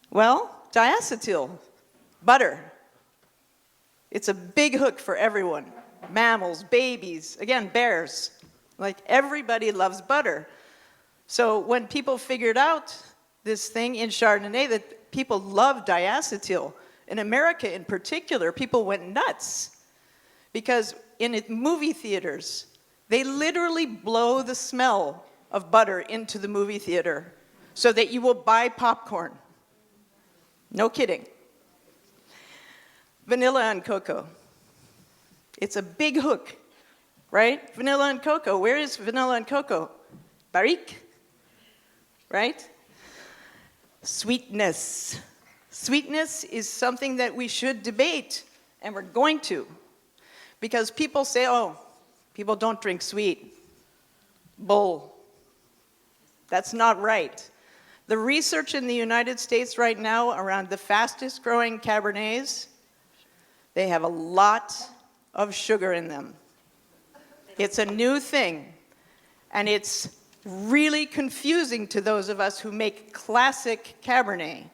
Well, diacetyl, butter. It's a big hook for everyone. Mammals, babies, again, bears. Like, everybody loves butter. So when people figured out this thing in Chardonnay that people love diacetyl, in America in particular, people went nuts. Because in movie theaters, they literally blow the smell of butter into the movie theater so that you will buy popcorn. No kidding. Vanilla and cocoa. It's a big hook, right? Vanilla and cocoa. Where is vanilla and cocoa? Barrique, right? Sweetness. Sweetness is something that we should debate, and we're going to. Because people say, oh, people don't drink sweet. Bull. That's not right. The research in the United States right now around the fastest growing Cabernets, they have a lot of sugar in them. It's a new thing, and it's really confusing to those of us who make classic Cabernet.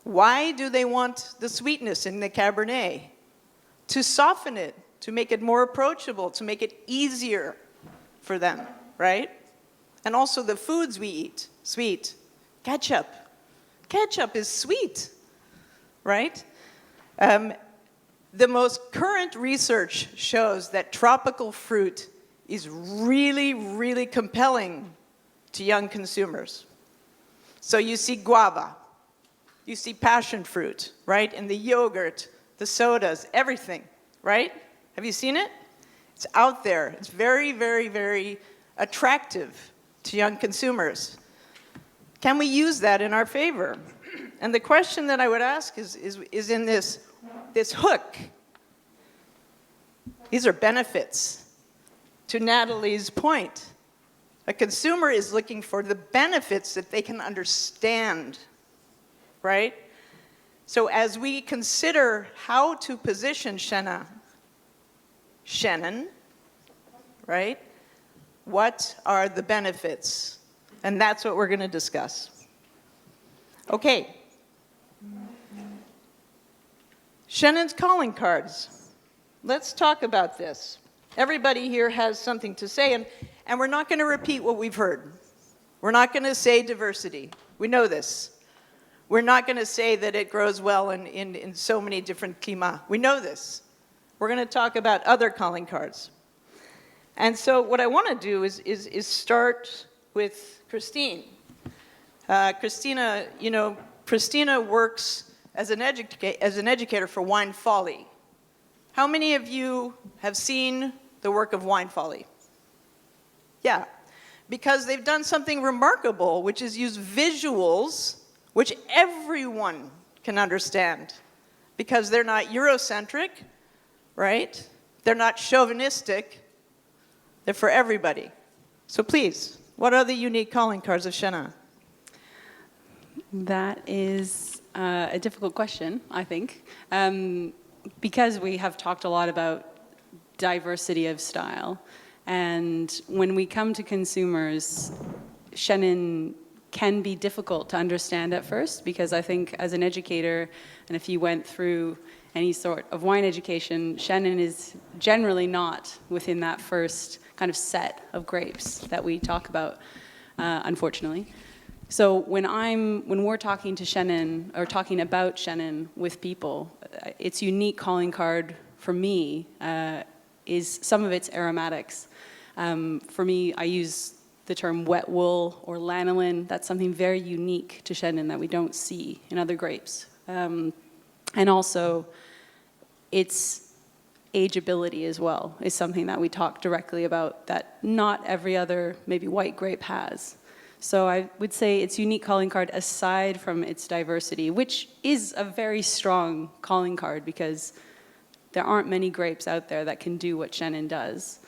Why do they want the sweetness in the Cabernet? To soften it, to make it more approachable, to make it easier for them, right? And also the foods we eat, sweet. Ketchup. Ketchup is sweet, right? The most current research shows that tropical fruit is really, really compelling to young consumers. So you see guava, you see passion fruit, right? And the yogurt, the sodas, everything, right? Have you seen it? It's out there. It's very, very, very attractive to young consumers. Can we use that in our favor? And the question that I would ask is in this hook. These are benefits. To Nathalie's point, a consumer is looking for the benefits that they can understand, right? So as we consider how to position Chenin, right? What are the benefits? And that's what we're going to discuss. Okay. Chenin's calling cards. Let's talk about this. Everybody here has something to say, and we're not going to repeat what we've heard. We're not going to say diversity. We know this. We're not going to say that it grows well in so many different climats. We know this. We're going to talk about other calling cards. And so what I want to do is start with Christine. Christina works as an educator for Wine Folly. How many of you have seen the work of Wine Folly? Yeah, because they've done something remarkable, which is use visuals, which everyone can understand, because they're not Eurocentric, right? They're not chauvinistic. They're for everybody. So please, what are the unique calling cards of Chenin? That is a difficult question, I think, because we have talked a lot about diversity of style. And when we come to consumers, Chenin can be difficult to understand at first, because I think as an educator, and if you went through any sort of wine education, Chenin is generally not within that first kind of set of grapes that we talk about, unfortunately. So when we're talking to Chenin, or talking about Chenin with people, its unique calling card for me is some of its aromatics. For me, I use the term wet wool or lanolin. That's something very unique to Chenin that we don't see in other grapes. And also, its ageability as well is something that we talk directly about that not every other maybe white grape has. So I would say its unique calling card, aside from its diversity, which is a very strong calling card because there aren't many grapes out there that can do what Chenin does.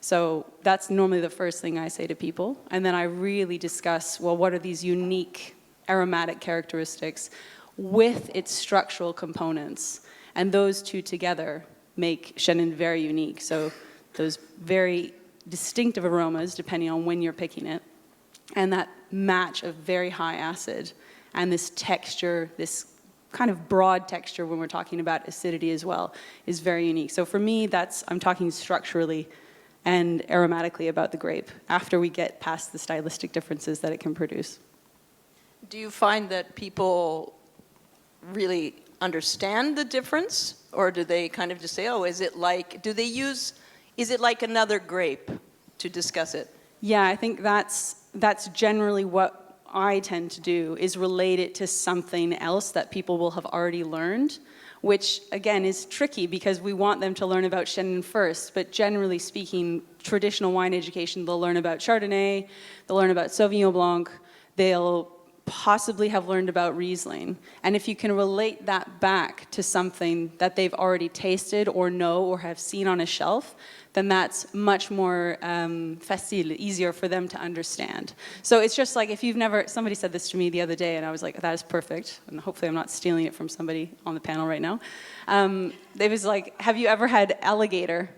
So that's normally the first thing I say to people. And then I really discuss, well, what are these unique aromatic characteristics with its structural components? And those two together make Chenin very unique. So those very distinctive aromas, depending on when you're picking it, and that match of very high acid and this texture, this kind of broad texture when we're talking about acidity as well, is very unique. So for me, I'm talking structurally and aromatically about the grape after we get past the stylistic differences that it can produce. Do you find that people really understand the difference, or do they kind of just say, oh, is it like another grape to discuss it? Yeah, I think that's generally what I tend to do, is relate it to something else that people will have already learned, which again is tricky because we want them to learn about Chenin first, but generally speaking, traditional wine education, they'll learn about Chardonnay, they'll learn about Sauvignon Blanc, they'll possibly have learned about Riesling. And if you can relate that back to something that they've already tasted or know or have seen on a shelf, then that's much more facile, easier for them to understand. So it's just like if you've never, somebody said this to me the other day and I was like, that is perfect. And hopefully I'm not stealing it from somebody on the panel right now. They was like, have you ever had alligator?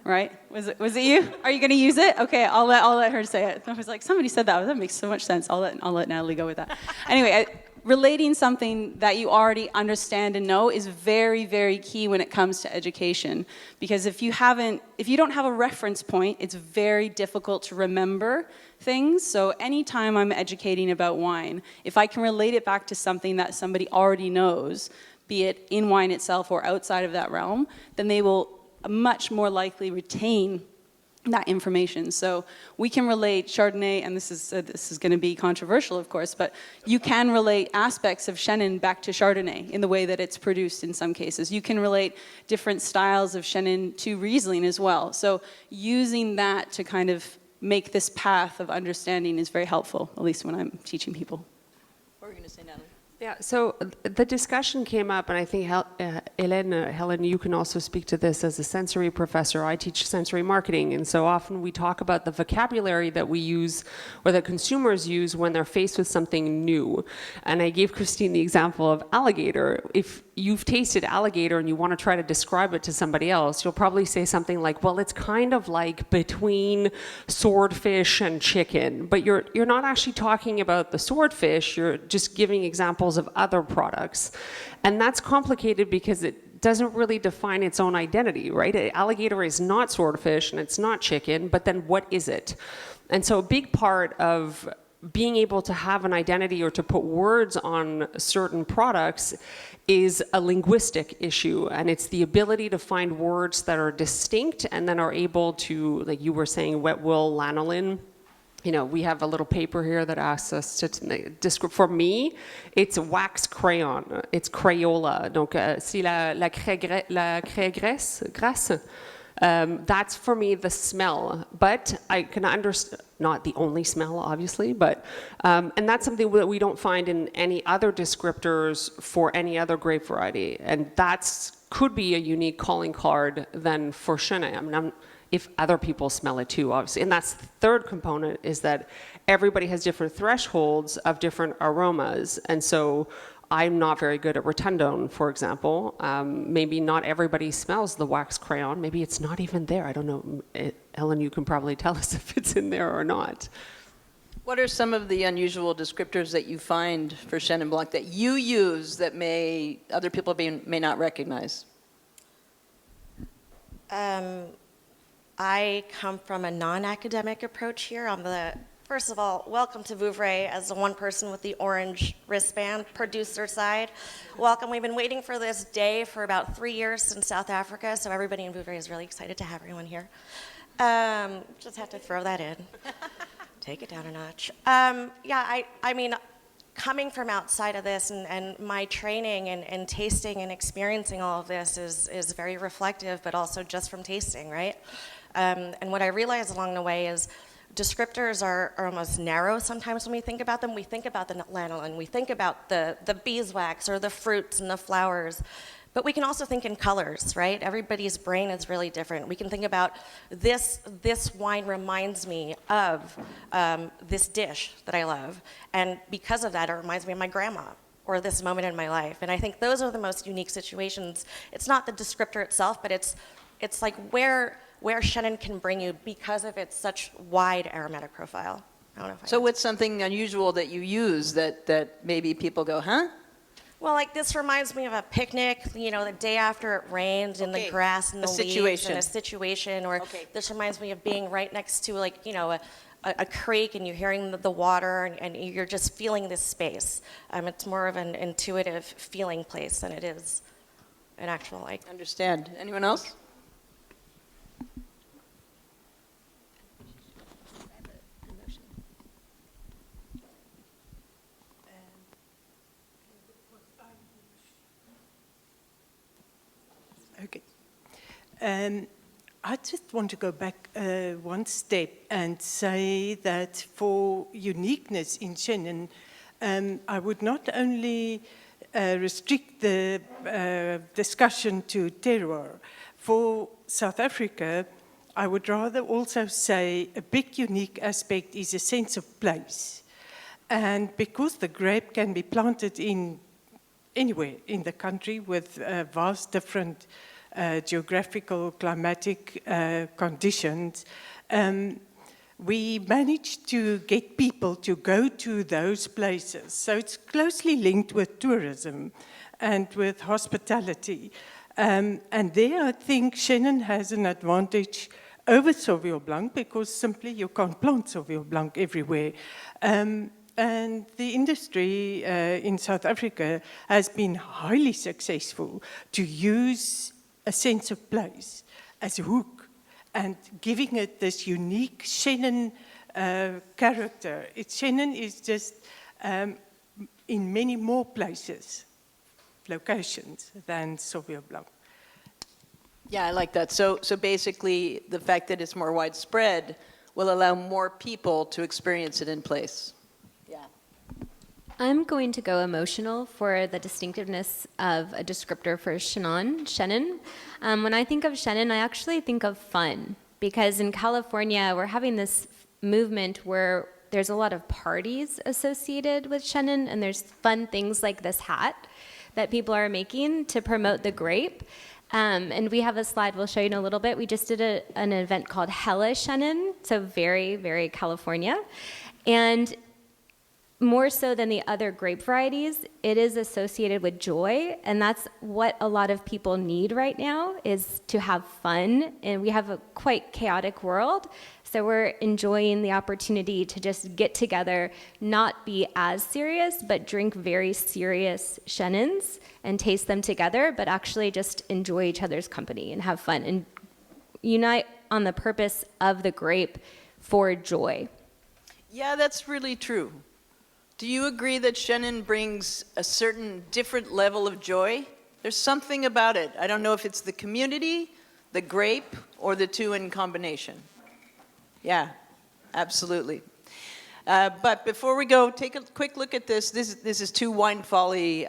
Right? Was it you? Are you going to use it? Okay, I'll let her say it. I was like, somebody said that. That makes so much sense. I'll let Nathalie go with that. Anyway, relating something that you already understand and know is very, very key when it comes to education. Because if you don't have a reference point, it's very difficult to remember things. So anytime I'm educating about wine, if I can relate it back to something that somebody already knows, be it in wine itself or outside of that realm, then they will much more likely retain that information. So we can relate Chardonnay, and this is going to be controversial, of course, but you can relate aspects of Chenin back to Chardonnay in the way that it's produced in some cases. You can relate different styles of Chenin to Riesling as well. So using that to kind of make this path of understanding is very helpful, at least when I'm teaching people. What were you going to say, Natalie? Yeah, so the discussion came up, and I think Helen, you can also speak to this as a sensory professor. I teach sensory marketing, and so often we talk about the vocabulary that we use or that consumers use when they're faced with something new. And I gave Christine the example of alligator. If you've tasted alligator and you want to try to describe it to somebody else, you'll probably say something like, well, it's kind of like between swordfish and chicken. But you're not actually talking about the swordfish, you're just giving examples of other products. And that's complicated because it doesn't really define its own identity, right? Alligator is not swordfish and it's not chicken, but then what is it? And so a big part of being able to have an identity or to put words on certain products is a linguistic issue, and it's the ability to find words that are distinct and then are able to, like you were saying, wet wool, lanolin. You know, we have a little paper here that asks us to describe. For me, it's wax crayon. It's Crayola. Donc, c'est la craie grasse. That's for me the smell, but I can understand, not the only smell obviously, but, and that's something that we don't find in any other descriptors for any other grape variety. And could be a unique calling card than for Chenin. I mean, if other people smell it too, obviously. And that's the third component, is that everybody has different thresholds of different aromas. And so I'm not very good at rotundone, for example. Maybe not everybody smells the wax crayon. Maybe it's not even there. I don't know. Ellen, you can probably tell us if it's in there or not. What are some of the unusual descriptors that you find for Chenin Blanc that you use that other people may not recognize? I come from a non-academic approach here. First of all, welcome to Vouvray as the one person with the orange wristband, producer side. Welcome. We've been waiting for this day for about 3 years since South Africa, so everybody in Vouvray is really excited to have everyone here. Just have to throw that in. Take it down a notch. Yeah, I mean, coming from outside of this and my training and tasting and experiencing all of this is very reflective, but also just from tasting, right? And what I realized along the way is descriptors are almost narrow sometimes when we think about them. We think about the lanolin, we think about the beeswax or the fruits and the flowers, but we can also think in colors, right? Everybody's brain is really different. We can think about this wine reminds me of this dish that I love, and because of that, it reminds me of my grandma or this moment in my life. And I think those are the most unique situations. It's not the descriptor itself, but it's like where Chenin can bring you because of its such wide aromatic profile. I don't know if what's something unusual that you use that maybe people go, huh? Well, like this reminds me of a picnic, you know, the day after it rained in the grass and the leaves and a situation. Or this reminds me of being right next to, like, you know, a creek and you're hearing the water and you're just feeling this space. It's more of an intuitive feeling place than it is an actual, like. Understand. Anyone else? Okay. I just want to go back one step and say that for uniqueness in Chenin, I would not only restrict the discussion to terroir. For South Africa, I would rather also say a big unique aspect is a sense of place. And because the grape can be planted in anywhere in the country with vast different geographical, climatic conditions, we managed to get people to go to those places. So it's closely linked with tourism and with hospitality. And there I think Chenin has an advantage over Sauvignon Blanc because simply you can't plant Sauvignon Blanc everywhere. And the industry in South Africa has been highly successful to use a sense of place as a hook and giving it this unique Chenin character. Chenin is just in many more places, locations, than Sauvignon Blanc. Yeah, I like that. So basically, the fact that it's more widespread will allow more people to experience it in place. Yeah. I'm going to go emotional for the distinctiveness of a descriptor for Chenin. When I think of Chenin, I actually think of fun, because in California, we're having this movement where there's a lot of parties associated with Chenin, and there's fun things like this hat that people are making to promote the grape. And we have a slide we'll show you in a little bit. We just did an event called Hella Chenin, so very, very California. And more so than the other grape varieties, it is associated with joy, and that's what a lot of people need right now, is to have fun. And we have a quite chaotic world, so we're enjoying the opportunity to just get together, not be as serious, but drink very serious Chenins and taste them together, but actually just enjoy each other's company and have fun and unite on the purpose of the grape for joy. Yeah, that's really true. Do you agree that Chenin brings a certain different level of joy? There's something about it. I don't know if it's the community, the grape, or the two in combination. Yeah, absolutely. But before we go, take a quick look at this. This is two Wine Folly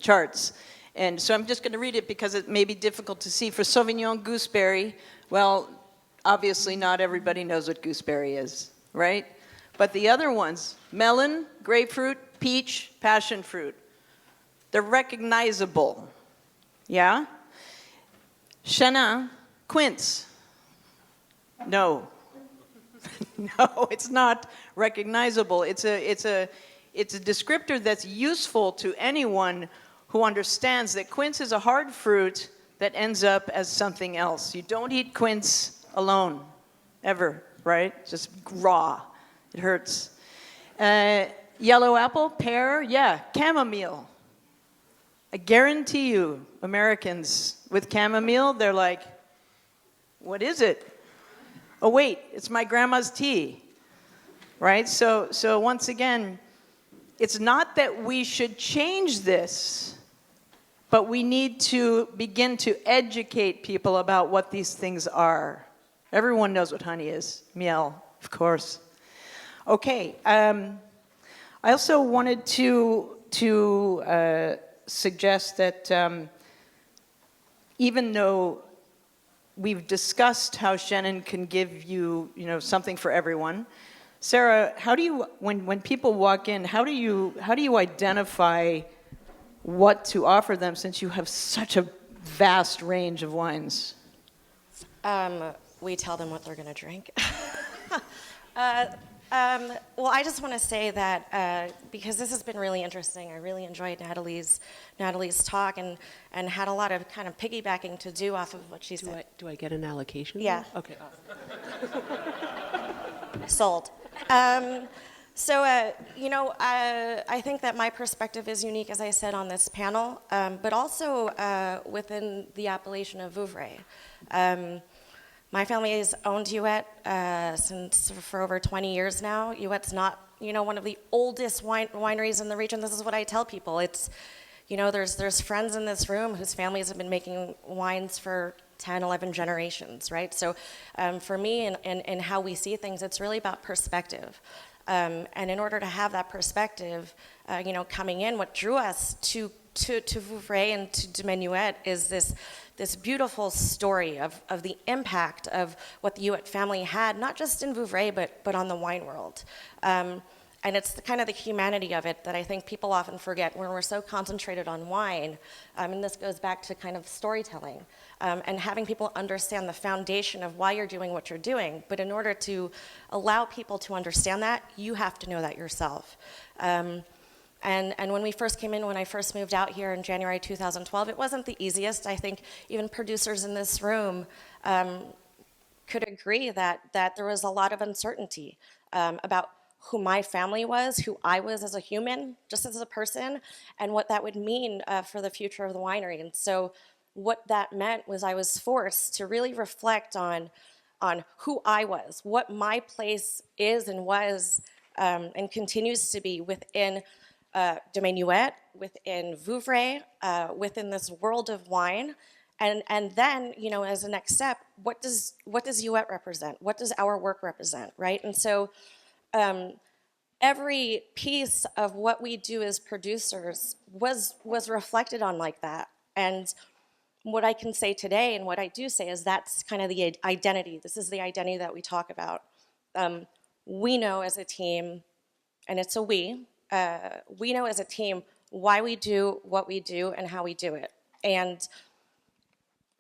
charts. And so I'm just going to read it because it may be difficult to see. For Sauvignon gooseberry, well, obviously not everybody knows what gooseberry is, right? But the other ones, melon, grapefruit, peach, passion fruit, they're recognizable. Yeah? Chenin, quince. No. No, it's not recognizable. It's a descriptor that's useful to anyone who understands that quince is a hard fruit that ends up as something else. You don't eat quince alone, ever, right? Just raw. It hurts. Yellow apple, pear, yeah, chamomile. I guarantee you, Americans with chamomile, they're like, what is it? Oh, wait, it's my grandma's tea, right? So once again, it's not that we should change this, but we need to begin to educate people about what these things are. Everyone knows what honey is, miel, of course. Okay, I also wanted to suggest that even though we've discussed how Chenin can give you, something for everyone, Sarah, how do you, when people walk in, how do you identify what to offer them, since you have such a vast range of wines? We tell them what they're going to drink. Well, I just want to say that because this has been really interesting, I really enjoyed Natalie's talk and had a lot of kind of piggybacking to do off of what she said. Do I get an allocation? Yeah. Okay. Sold. So, I think that my perspective is unique, as I said, on this panel, but also within the appellation of Vouvray. My family has owned Huet for over 20 years now. Huet's not, one of the oldest wineries in the region. This is what I tell people. It's, there's friends in this room whose families have been making wines for 10, 11 generations, right? So for me and how we see things, it's really about perspective. And in order to have that perspective, coming in, what drew us to Vouvray and to Domaine is this beautiful story of the impact of what the Huet family had, not just in Vouvray, but on the wine world. And it's the humanity of it that I think people often forget when we're so concentrated on wine. And this goes back to kind of storytelling and having people understand the foundation of why you're doing what you're doing. But in order to allow people to understand that, you have to know that yourself. And when we first came in, when I first moved out here in January 2012, it wasn't the easiest. I think even producers in this room could agree that there was a lot of uncertainty about who my family was, who I was as a human, just as a person, and what that would mean for the future of the winery. And so what that meant was I was forced to really reflect on who I was, what my place is and was and continues to be within Domaine Huet, within Vouvray, within this world of wine. And then, you know, as a next step, what does Huet represent? What does our work represent, right? And so every piece of what we do as producers was reflected on like that. And what I can say today and what I do say is that's kind of the identity. This is the identity that we talk about. We know as a team, and it's a we know as a team why we do what we do and how we do it. And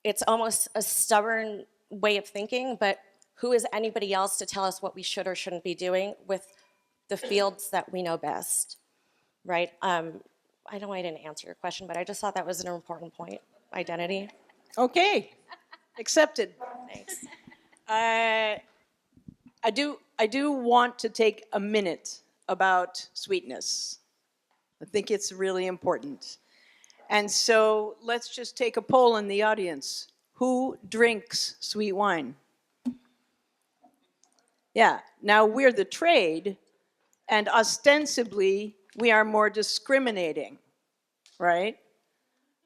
it's almost a stubborn way of thinking, but who is anybody else to tell us what we should or shouldn't be doing with the fields that we know best, right? I know I didn't answer your question, but I just thought that was an important point. Identity. Okay, accepted. Thanks. I do want to take a minute about sweetness. I think it's really important. And so let's just take a poll in the audience. Who drinks sweet wine? Yeah, now we're the trade, and ostensibly we are more discriminating, right?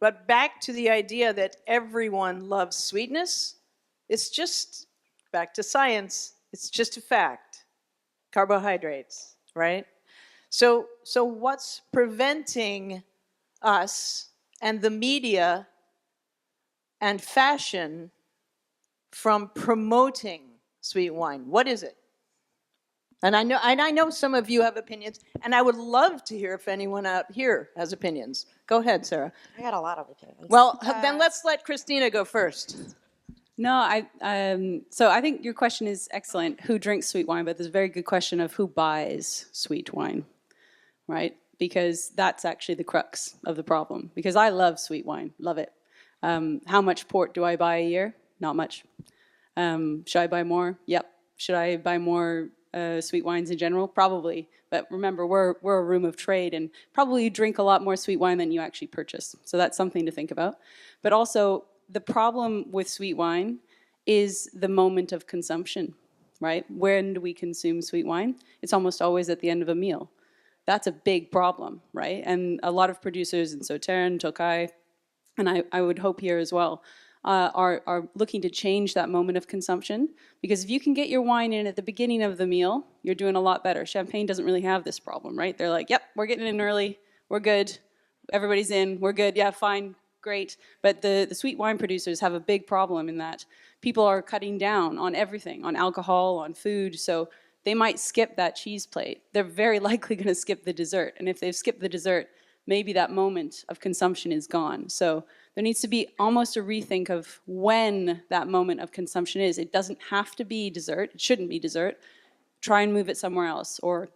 But back to the idea that everyone loves sweetness, it's just, back to science, it's just a fact. Carbohydrates, right? So what's preventing us and the media and fashion from promoting sweet wine? What is it? And I know some of you have opinions, and I would love to hear if anyone out here has opinions. Go ahead, Sarah. I got a lot of opinions. Well, then let's let Christina go first. No, so I think your question is excellent. Who drinks sweet wine? But there's a very good question of who buys sweet wine, right? Because that's actually the crux of the problem. Because I love sweet wine, love it. How much port do I buy a year? Not much. Should I buy more? Yep. Should I buy more sweet wines in general? Probably. But remember, we're a room of trade, and probably you drink a lot more sweet wine than you actually purchase. So that's something to think about. But also, the problem with sweet wine is the moment of consumption, right? When do we consume sweet wine? It's almost always at the end of a meal. That's a big problem, right? And a lot of producers in Sauternes, Tokai, and I would hope here as well, are looking to change that moment of consumption, because if you can get your wine in at the beginning of the meal, you're doing a lot better. Champagne doesn't really have this problem, right? They're like, yep, we're getting in early, we're good, everybody's in, we're good, yeah, fine, great. But the sweet wine producers have a big problem in that people are cutting down on everything, on alcohol, on food, so they might skip that cheese plate. They're very likely going to skip the dessert, and if they've skipped the dessert, maybe that moment of consumption is gone. So there needs to be almost a rethink of when that moment of consumption is. It doesn't have to be dessert. It shouldn't be dessert. Try and move it somewhere else, or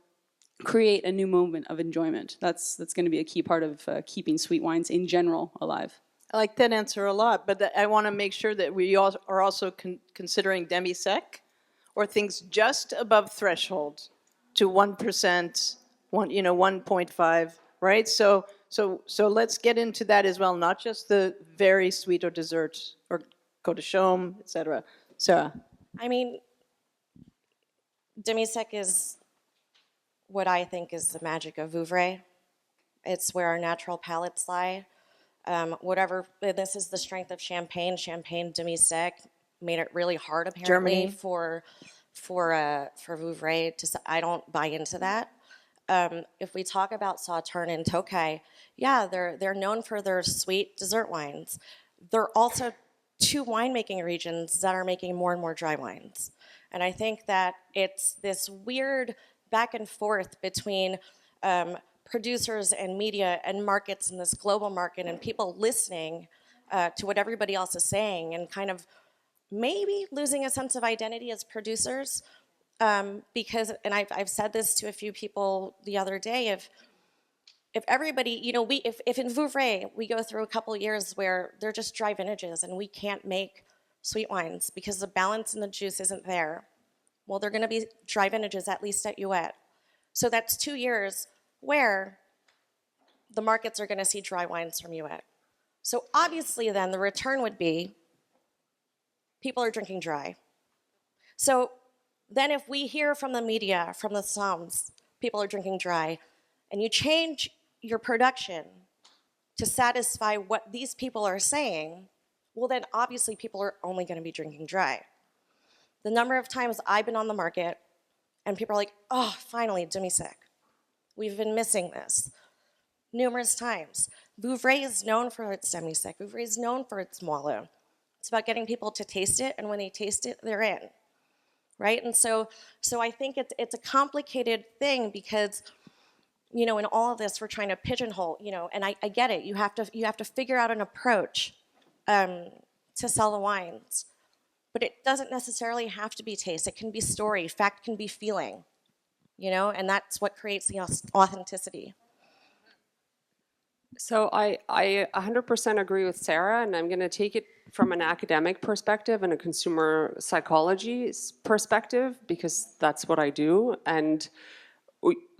create a new moment of enjoyment. That's going to be a key part of keeping sweet wines in general alive. I like that answer a lot, but I want to make sure that we are also considering demi-sec, or things just above threshold to 1%, 1.5, right? So let's get into that as well, not just the very sweet or dessert or Côte de Chaume, etc. Sarah? I mean, demi-sec is what I think is the magic of Vouvray. It's where our natural palates lie. This is the strength of Champagne. Champagne demi-sec made it really hard, apparently, Germany. for Vouvray. I don't buy into that. If we talk about Sauternes and Tokai, yeah, they're known for their sweet dessert wines. They're also two winemaking regions that are making more and more dry wines. And I think that it's this weird back and forth between producers and media and markets in this global market, and people listening to what everybody else is saying and kind of maybe losing a sense of identity as producers. Because, and I've said this to a few people the other day, if everybody, if in Vouvray we go through a couple years where they're just dry vintages and we can't make sweet wines because the balance in the juice isn't there, well, they're going to be dry vintages, at least at Huet. So that's 2 years where the markets are going to see dry wines from Huet. So obviously then the return would be people are drinking dry. So then if we hear from the media, from the Psalms, people are drinking dry, and you change your production to satisfy what these people are saying, well then obviously people are only going to be drinking dry. The number of times I've been on the market and people are like, oh, finally, demi-sec. We've been missing this. Numerous times. Vouvray is known for its demi-sec. Vouvray is known for its moelleux. It's about getting people to taste it, and when they taste it, they're in, right? And so I think it's a complicated thing because, in all of this, we're trying to pigeonhole, and I get it. You have to figure out an approach to sell the wines, but it doesn't necessarily have to be taste. It can be story. Fact can be feeling, and that's what creates the authenticity. So I 100% agree with Sarah, and I'm going to take it from an academic perspective and a consumer psychology perspective, because that's what I do. And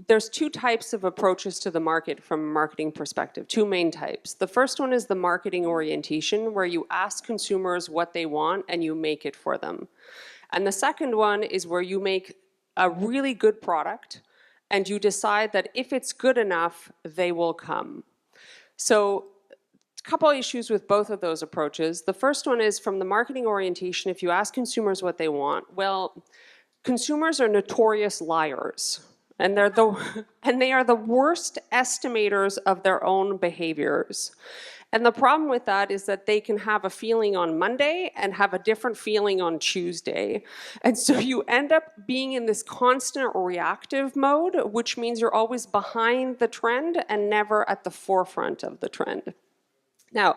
there's two types of approaches to the market from a marketing perspective, two main types. The first one is the marketing orientation, where you ask consumers what they want and you make it for them. And the second one is where you make a really good product and you decide that if it's good enough, they will come. So a couple of issues with both of those approaches. The first one is from the marketing orientation, if you ask consumers what they want, well, consumers are notorious liars. And they are the worst estimators of their own behaviors. And the problem with that is that they can have a feeling on Monday and have a different feeling on Tuesday. And so you end up being in this constant reactive mode, which means you're always behind the trend and never at the forefront of the trend. Now,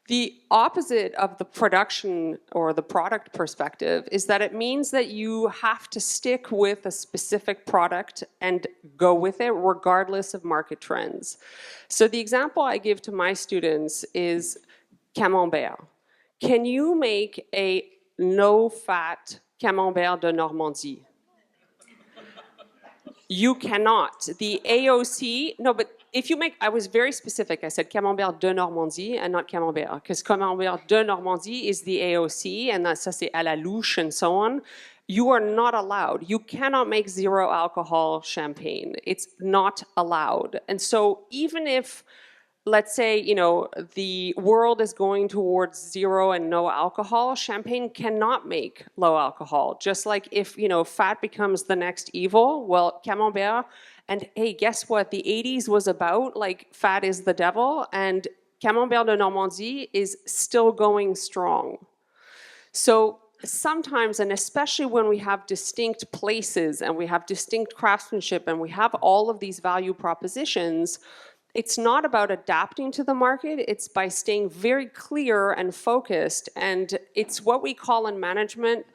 the opposite of the production or the product perspective is that it means that you have to stick with a specific product and go with it regardless of market trends. So the example I give to my students is Camembert. Can you make a no-fat Camembert de Normandie? You cannot. The AOC, no, but if you make, I was very specific. I said Camembert de Normandie and not Camembert, because Camembert de Normandie is the AOC, and ça c'est à la louche and so on. You are not allowed. You cannot make zero alcohol champagne. It's not allowed. And so even if, let's say, the world is going towards zero and no alcohol, champagne cannot make low alcohol. Just like if, fat becomes the next evil, well, Camembert, and hey, guess what? The 80s was about, fat is the devil, and Camembert de Normandie is still going strong. So sometimes, and especially when we have distinct places and we have distinct craftsmanship and we have all of these value propositions, it's not about adapting to the market, it's by staying very clear and focused. And it's what we call in management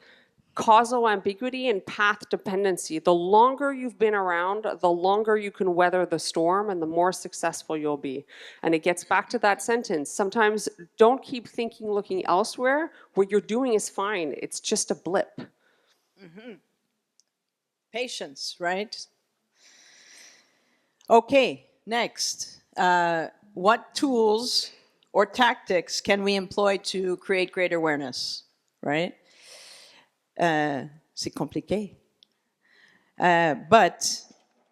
causal ambiguity and path dependency. The longer you've been around, the longer you can weather the storm and the more successful you'll be. And it gets back to that sentence. Sometimes don't keep thinking, looking elsewhere. What you're doing is fine. It's just a blip. Mm-hmm. Patience, right? Okay, next. What tools or tactics can we employ to create greater awareness, right? C'est compliqué. But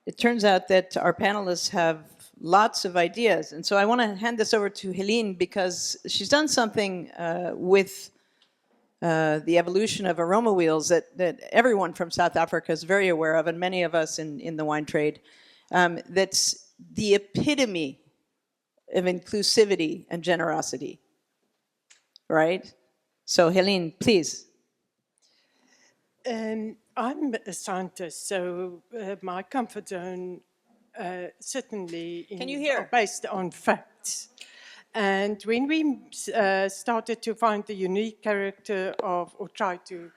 it turns out that our panelists have lots of ideas. And so I want to hand this over to Helene because she's done something with the evolution of aroma wheels that everyone from South Africa is very aware of, and many of us in the wine trade. That's the epitome of inclusivity and generosity, right? So Helene, please. I'm a scientist, so my comfort zone certainly are based on facts. And when we started to find the unique character of, or try to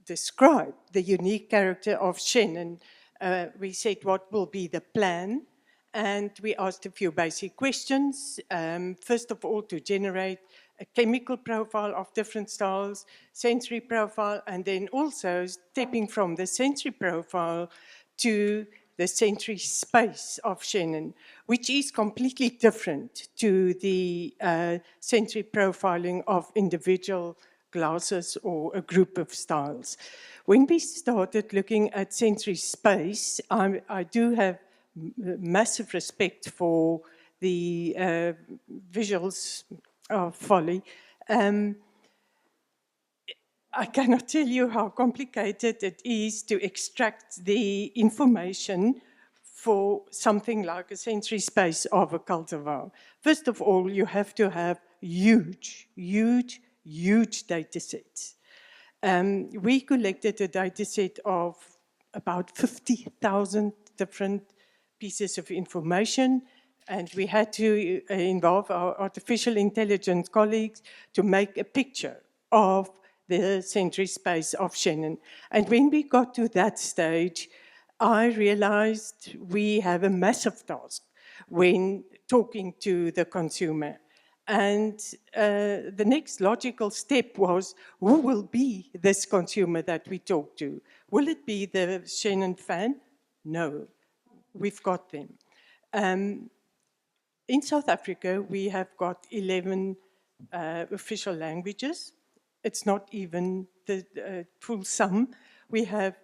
describe the unique character of Chenin, we said what will be the plan. And we asked a few basic questions. First of all, to generate a chemical profile of different styles, sensory profile, and then also stepping from the sensory profile to the sensory space of Chenin, which is completely different to the sensory profiling of individual glasses or a group of styles. When we started looking at sensory space, I do have massive respect for the visuals of Folly. I cannot tell you how complicated it is to extract the information for something like a sensory space of a cultivar. First of all, you have to have huge data sets. We collected a data set of about 50,000 different pieces of information, and we had to involve our artificial intelligence colleagues to make a picture of the sensory space of Chenin. And when we got to that stage, I realized we have a massive task when talking to the consumer. And the next logical step was, who will be this consumer that we talk to? Will it be the Chenin fan? No, we've got them. In South Africa, we have got 11 official languages. It's not even the full sum. We have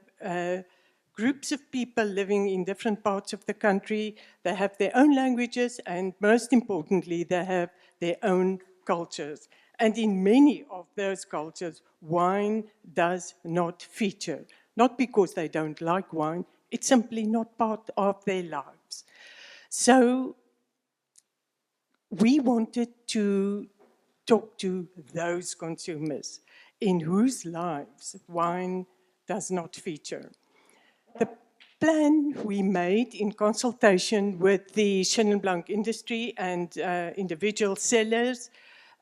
groups of people living in different parts of the country. They have their own languages, and most importantly, they have their own cultures. And in many of those cultures, wine does not feature. Not because they don't like wine, it's simply not part of their lives. So we wanted to talk to those consumers in whose lives wine does not feature. The plan we made in consultation with the Chenin Blanc industry and individual sellers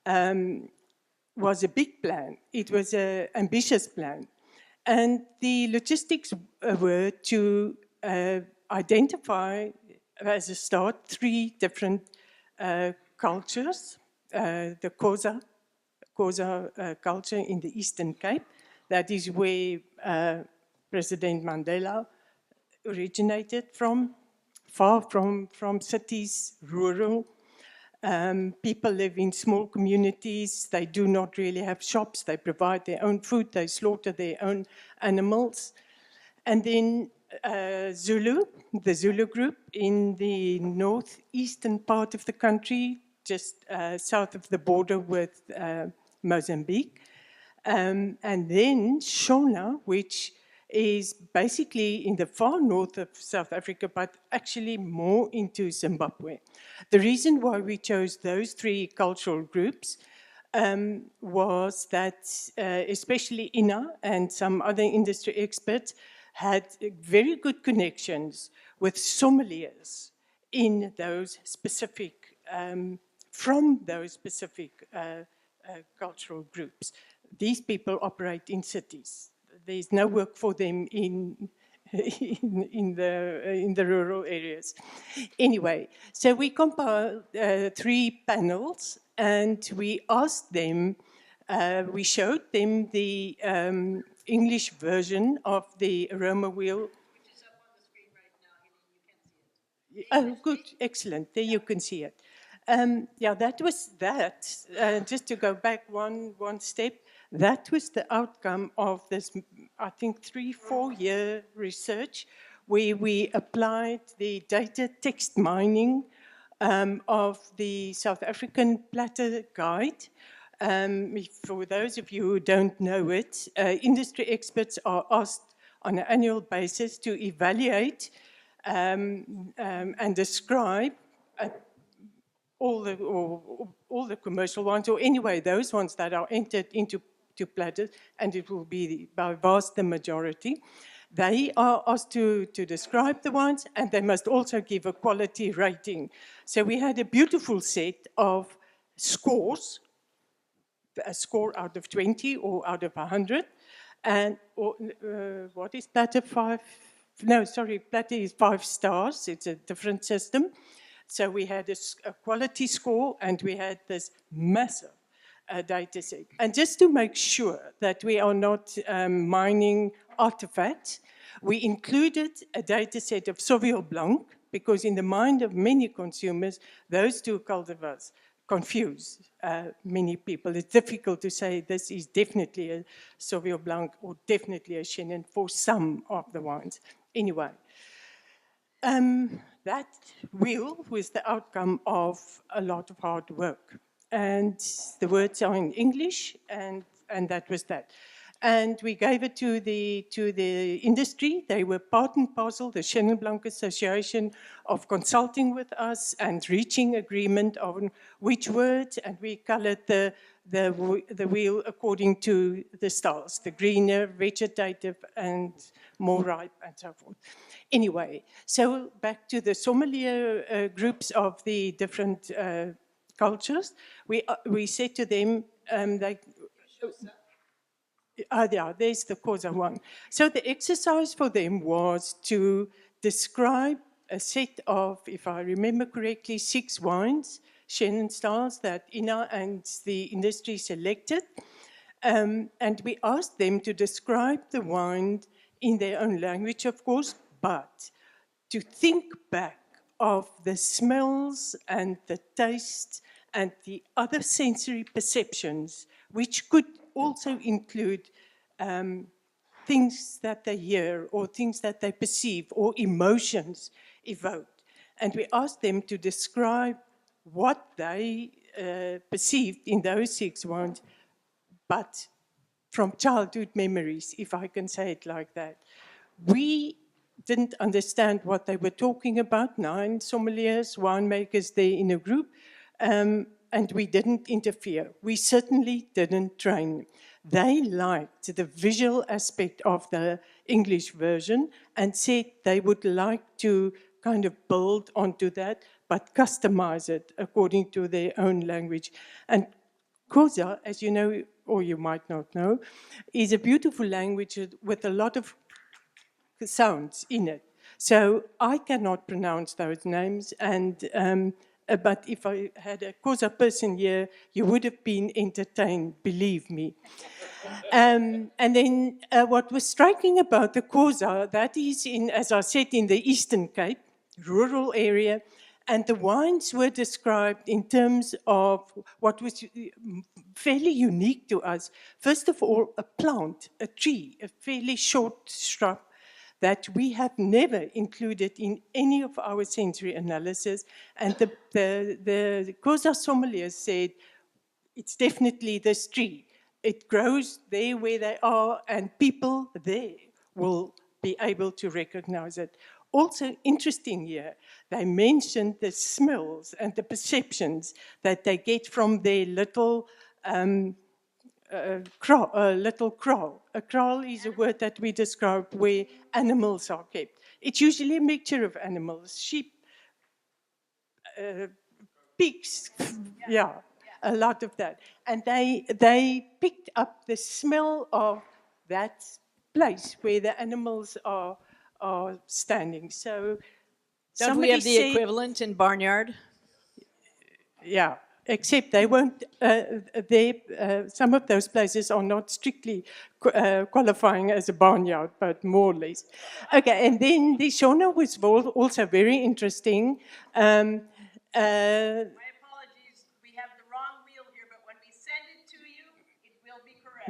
was a big plan. It was an ambitious plan. And the logistics were to identify, as a start, 3 different cultures. The Xhosa culture in the Eastern Cape. That is where President Mandela originated from, far from cities, rural. People live in small communities. They do not really have shops. They provide their own food. They slaughter their own animals. And then Zulu, the Zulu group in the northeastern part of the country, just south of the border with Mozambique. And then Shona, which is basically in the far north of South Africa, but actually more into Zimbabwe. The reason why we chose those 3 cultural groups was that especially Ina and some other industry experts had very good connections with sommeliers in those specific from those specific cultural groups. These people operate in cities. There's no work for them in the rural areas. Anyway, so we compiled 3 panels, and we asked them, we showed them the English version of the aroma wheel. Which is up on the screen right now, you can see it. Oh, good, excellent, there you can see it. Yeah, that was that. Just to go back one step, that was the outcome of this, I think, 3-4 year research where we applied the data text mining of the South African Platter Guide. For those of you who don't know it, industry experts are asked on an annual basis to evaluate and describe all the commercial ones, or anyway, those ones that are entered into platters, and it will be by vast the majority. They are asked to describe the ones, and they must also give a quality rating. So we had a beautiful set of scores, a score out of 20 or out of 100. And what is platter 5? No, sorry, platter is 5 stars. It's a different system. So we had a quality score, and we had this massive data set. And just to make sure that we are not mining artifacts, We included a data set of Sauvignon Blanc, because in the mind of many consumers, those two cultivars confuse many people. It's difficult to say this is definitely a Sauvignon Blanc or definitely a Chenin for some of the wines. Anyway, that wheel was the outcome of a lot of hard work. And the words are in English, and that was that. And we gave it to the industry. They were part and parcel, the Chenin Blanc Association, of consulting with us and reaching agreement on which words, and we colored the wheel according to the styles, the greener, vegetative, and more ripe, and so forth. Anyway, so back to the sommelier groups of the different cultures. We said to them, there's the Cosa one. So the exercise for them was to describe a set of, if I remember correctly, 6 wines, Chenin styles, that Ina and the industry selected. And we asked them to describe the wine in their own language, of course, but to think back of the smells and the taste and the other sensory perceptions, which could also include things that they hear or things that they perceive or emotions evoked. And we asked them to describe what they perceived in those 6 wines, but from childhood memories, if I can say it like that. We didn't understand what they were talking about, 9 sommeliers, winemakers there in a group, and we didn't interfere. We certainly didn't train. They liked the visual aspect of the English version and said they would like to kind of build onto that, but customize it according to their own language. And Xhosa, as you know, or you might not know, is a beautiful language with a lot of sounds in it. So I cannot pronounce those names, and but if I had a Xhosa person here, you would have been entertained, believe me. And then what was striking about the Xhosa, that is in, as I said, in the Eastern Cape, rural area, and the wines were described in terms of what was fairly unique to us. First of all, a plant, a tree, a fairly short shrub that we have never included in any of our sensory analysis. And the Xhosa sommelier said, it's definitely this tree. It grows there where they are, and people there will be able to recognize it. Also interesting here, they mentioned the smells and the perceptions that they get from their little kraal. A kraal is a word that we describe where animals are kept. It's usually a mixture of animals, sheep, pigs, a lot of that. And they picked up the smell of that place where the animals are standing. So don't we have the equivalent in barnyard? Yeah, except they won't. Some of those places are not strictly qualifying as a barnyard, but more or less. Okay, and then the Shona was also very interesting. My apologies, we have the wrong wheel here, but when we send it to you, it will be correct.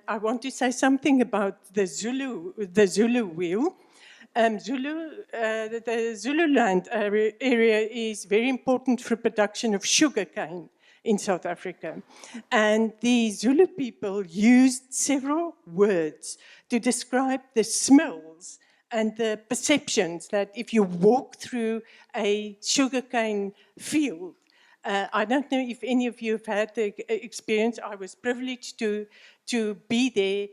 I want to say something about the Zulu wheel. The Zululand area is very important for production of sugarcane in South Africa. And the Zulu people used several words to describe the smells and the perceptions that if you walk through a sugarcane field, I don't know if any of you have had the experience. I was privileged to be there.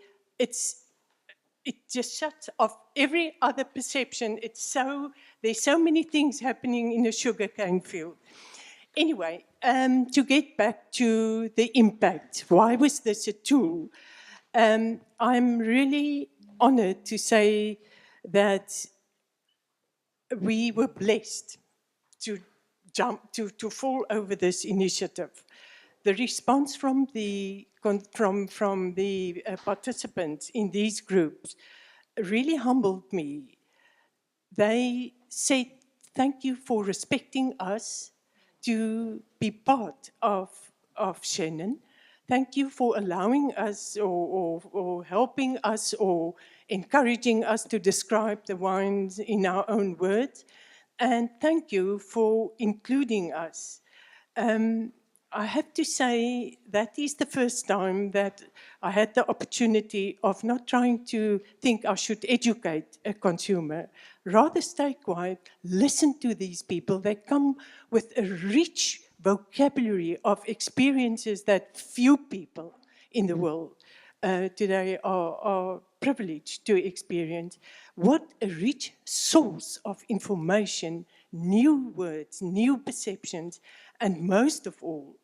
It just shuts off every other perception. There's so many things happening in a sugarcane field. Anyway, to get back to the impact, why was this a tool? I'm really honored to say that we were blessed to fall over this initiative. The response from the participants in these groups really humbled me. They said, thank you for respecting us to be part of Chenin. Thank you for allowing us or helping us or encouraging us to describe the wines in our own words. And thank you for including us. I have to say that is the first time that I had the opportunity of not trying to think I should educate a consumer. Rather stay quiet, listen to these people. They come with a rich vocabulary of experiences that few people in the world today are privileged to experience. What a rich source of information, new words, new perceptions, and most of all,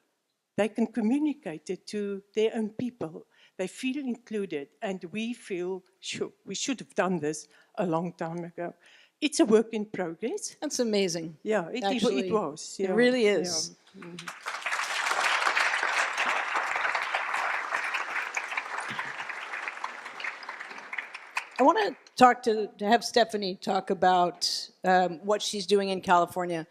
they can communicate it to their own people. They feel included, and we feel, sure, we should have done this a long time ago. It's a work in progress. That's amazing. Yeah, it was. Yeah, it really is. Yeah. Mm-hmm. I want to have Stephanie talk about what she's doing in California.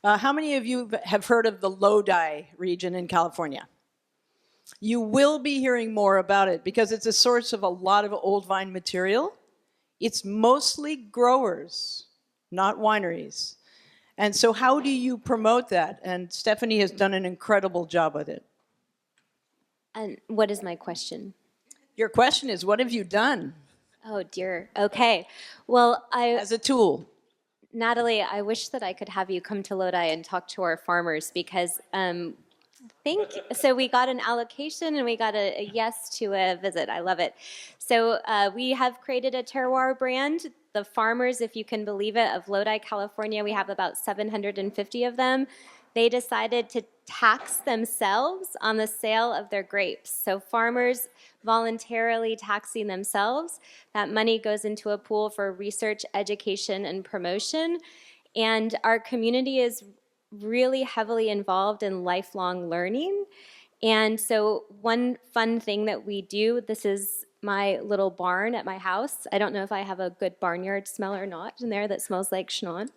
How many of you have heard of the Lodi region in California? You will be hearing more about it because it's a source of a lot of old vine material. It's mostly growers, not wineries. And so how do you promote that? And Stephanie has done an incredible job with it. And what is my question? Your question is, what have you done? Oh, dear. Okay. Well, as a tool. Natalie, I wish that I could have you come to Lodi and talk to our farmers because so we got an allocation and we got a yes to a visit. I love it. So we have created a terroir brand. The farmers, if you can believe it, of Lodi, California, we have about 750 of them. They decided to tax themselves on the sale of their grapes. So farmers voluntarily taxing themselves. That money goes into a pool for research, education, and promotion. And our community is really heavily involved in lifelong learning. And so one fun thing that we do, this is my little barn at my house. I don't know if I have a good barnyard smell or not in there that smells like Chenin.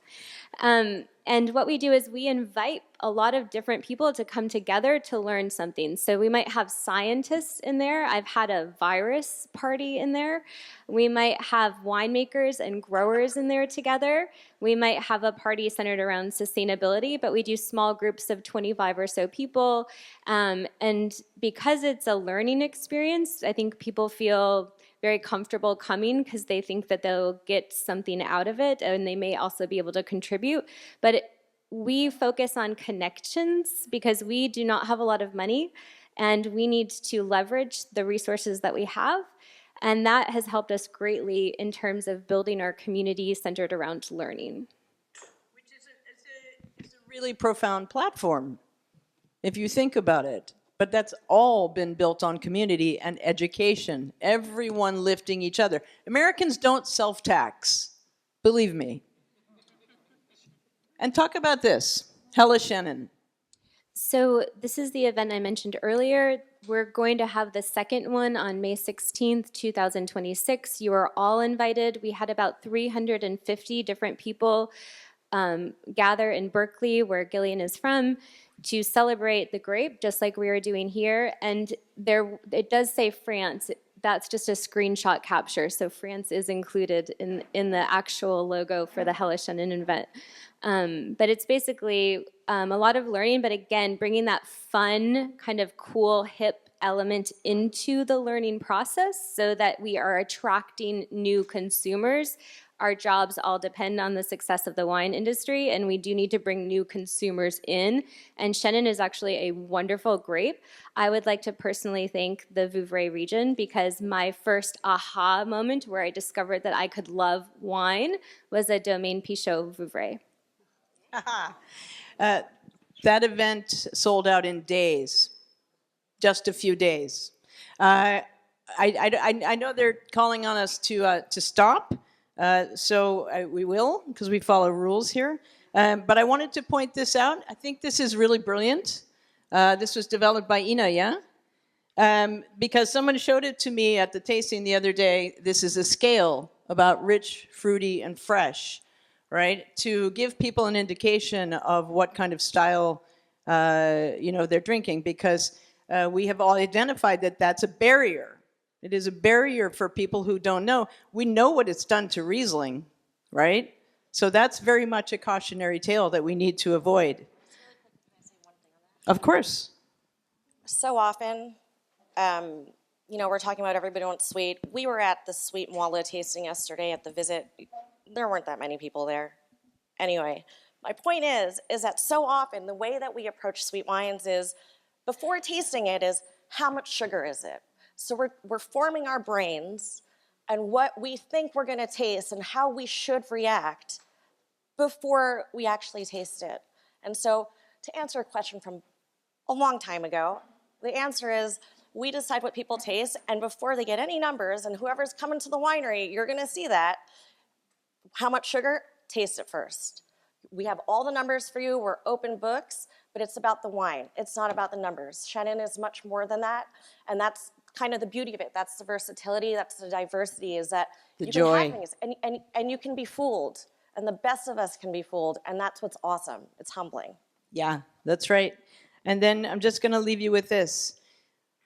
And what we do is we invite a lot of different people to come together to learn something. So we might have scientists in there. I've had a virus party in there. We might have winemakers and growers in there together. We might have a party centered around sustainability, but we do small groups of 25 or so people. And because it's a learning experience, I think people feel very comfortable coming because they think that they'll get something out of it and they may also be able to contribute. But we focus on connections because we do not have a lot of money and we need to leverage the resources that we have. And that has helped us greatly in terms of building our community centered around learning. Which is a really profound platform, if you think about it. But that's all been built on community and education, everyone lifting each other. Americans don't self-tax, believe me. And talk about this, Hella Chenin. So this is the event I mentioned earlier. We're going to have the second one on May 16th, 2026. You are all invited. We had about 350 different people gather in Berkeley, where Gillian is from, to celebrate the grape, just like we are doing here. And it does say France. That's just a screenshot capture. So France is included in the actual logo for the Hella Chenin event. But it's basically a lot of learning, but again, bringing that fun, kind of cool, hip element into the learning process so that we are attracting new consumers. Our jobs all depend on the success of the wine industry, and we do need to bring new consumers in. And Chenin is actually a wonderful grape. I would like to personally thank the Vouvray region because my first aha moment where I discovered that I could love wine was a Domaine Pichot Vouvray. That event sold out in days, just a few days. I know they're calling on us to stop. So we will, because we follow rules here. But I wanted to point this out. I think this is really brilliant. This was developed by Ina, yeah? Because someone showed it to me at the tasting the other day. This is a scale about rich, fruity, and fresh, right? To give people an indication of what kind of style, they're drinking, because we have all identified that that's a barrier. It is a barrier for people who don't know. We know what it's done to Riesling, right? So that's very much a cautionary tale that we need to avoid. Of course. So often, we're talking about everybody wants sweet. We were at the sweet moelleux tasting yesterday at the visit. There weren't that many people there. Anyway, my point is that so often the way that we approach sweet wines is, before tasting it, is how much sugar is it? So we're forming our brains and what we think we're going to taste and how we should react before we actually taste it. And so to answer a question from a long time ago, the answer is we decide what people taste, and before they get any numbers, and whoever's coming to the winery, you're going to see that. How much sugar? Taste it first. We have all the numbers for you. We're open books, but it's about the wine. It's not about the numbers. Chenin is much more than that, and that's kind of the beauty of it. That's the versatility. That's the diversity. Is that the you joy. can have things, and you can be fooled, and the best of us can be fooled, and that's what's awesome. It's humbling. Yeah, that's right. And then I'm just going to leave you with this.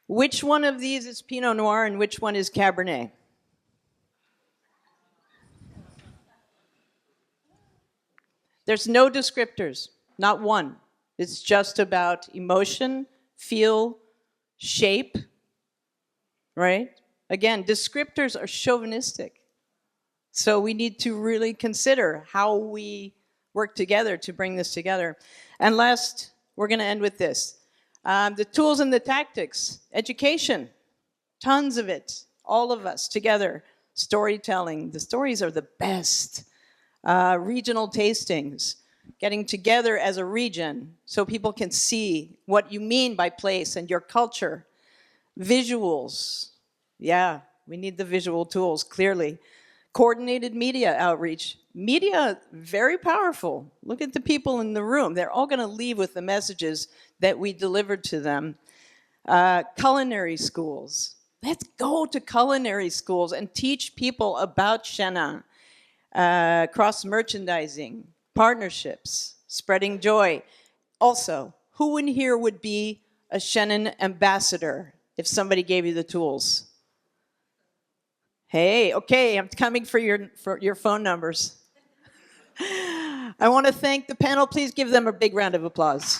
Which one of these is Pinot Noir and which one is Cabernet? There's no descriptors, not one. It's just about emotion, feel, shape, right? Again, descriptors are chauvinistic. So we need to really consider how we work together to bring this together. And last, we're going to end with this. The tools and the tactics, education, tons of it, all of us together. Storytelling, the stories are the best. Regional tastings, getting together as a region so people can see what you mean by place and your culture. Visuals, yeah, we need the visual tools, clearly. Coordinated media outreach. Media, very powerful. Look at the people in the room. They're all going to leave with the messages that we delivered to them. Culinary schools. Let's go to culinary schools and teach people about Chenin. Cross-merchandising, partnerships, spreading joy. Also, who in here would be a Chenin ambassador if somebody gave you the tools? Hey, okay, I'm coming for your phone numbers. I want to thank the panel. Please give them a big round of applause.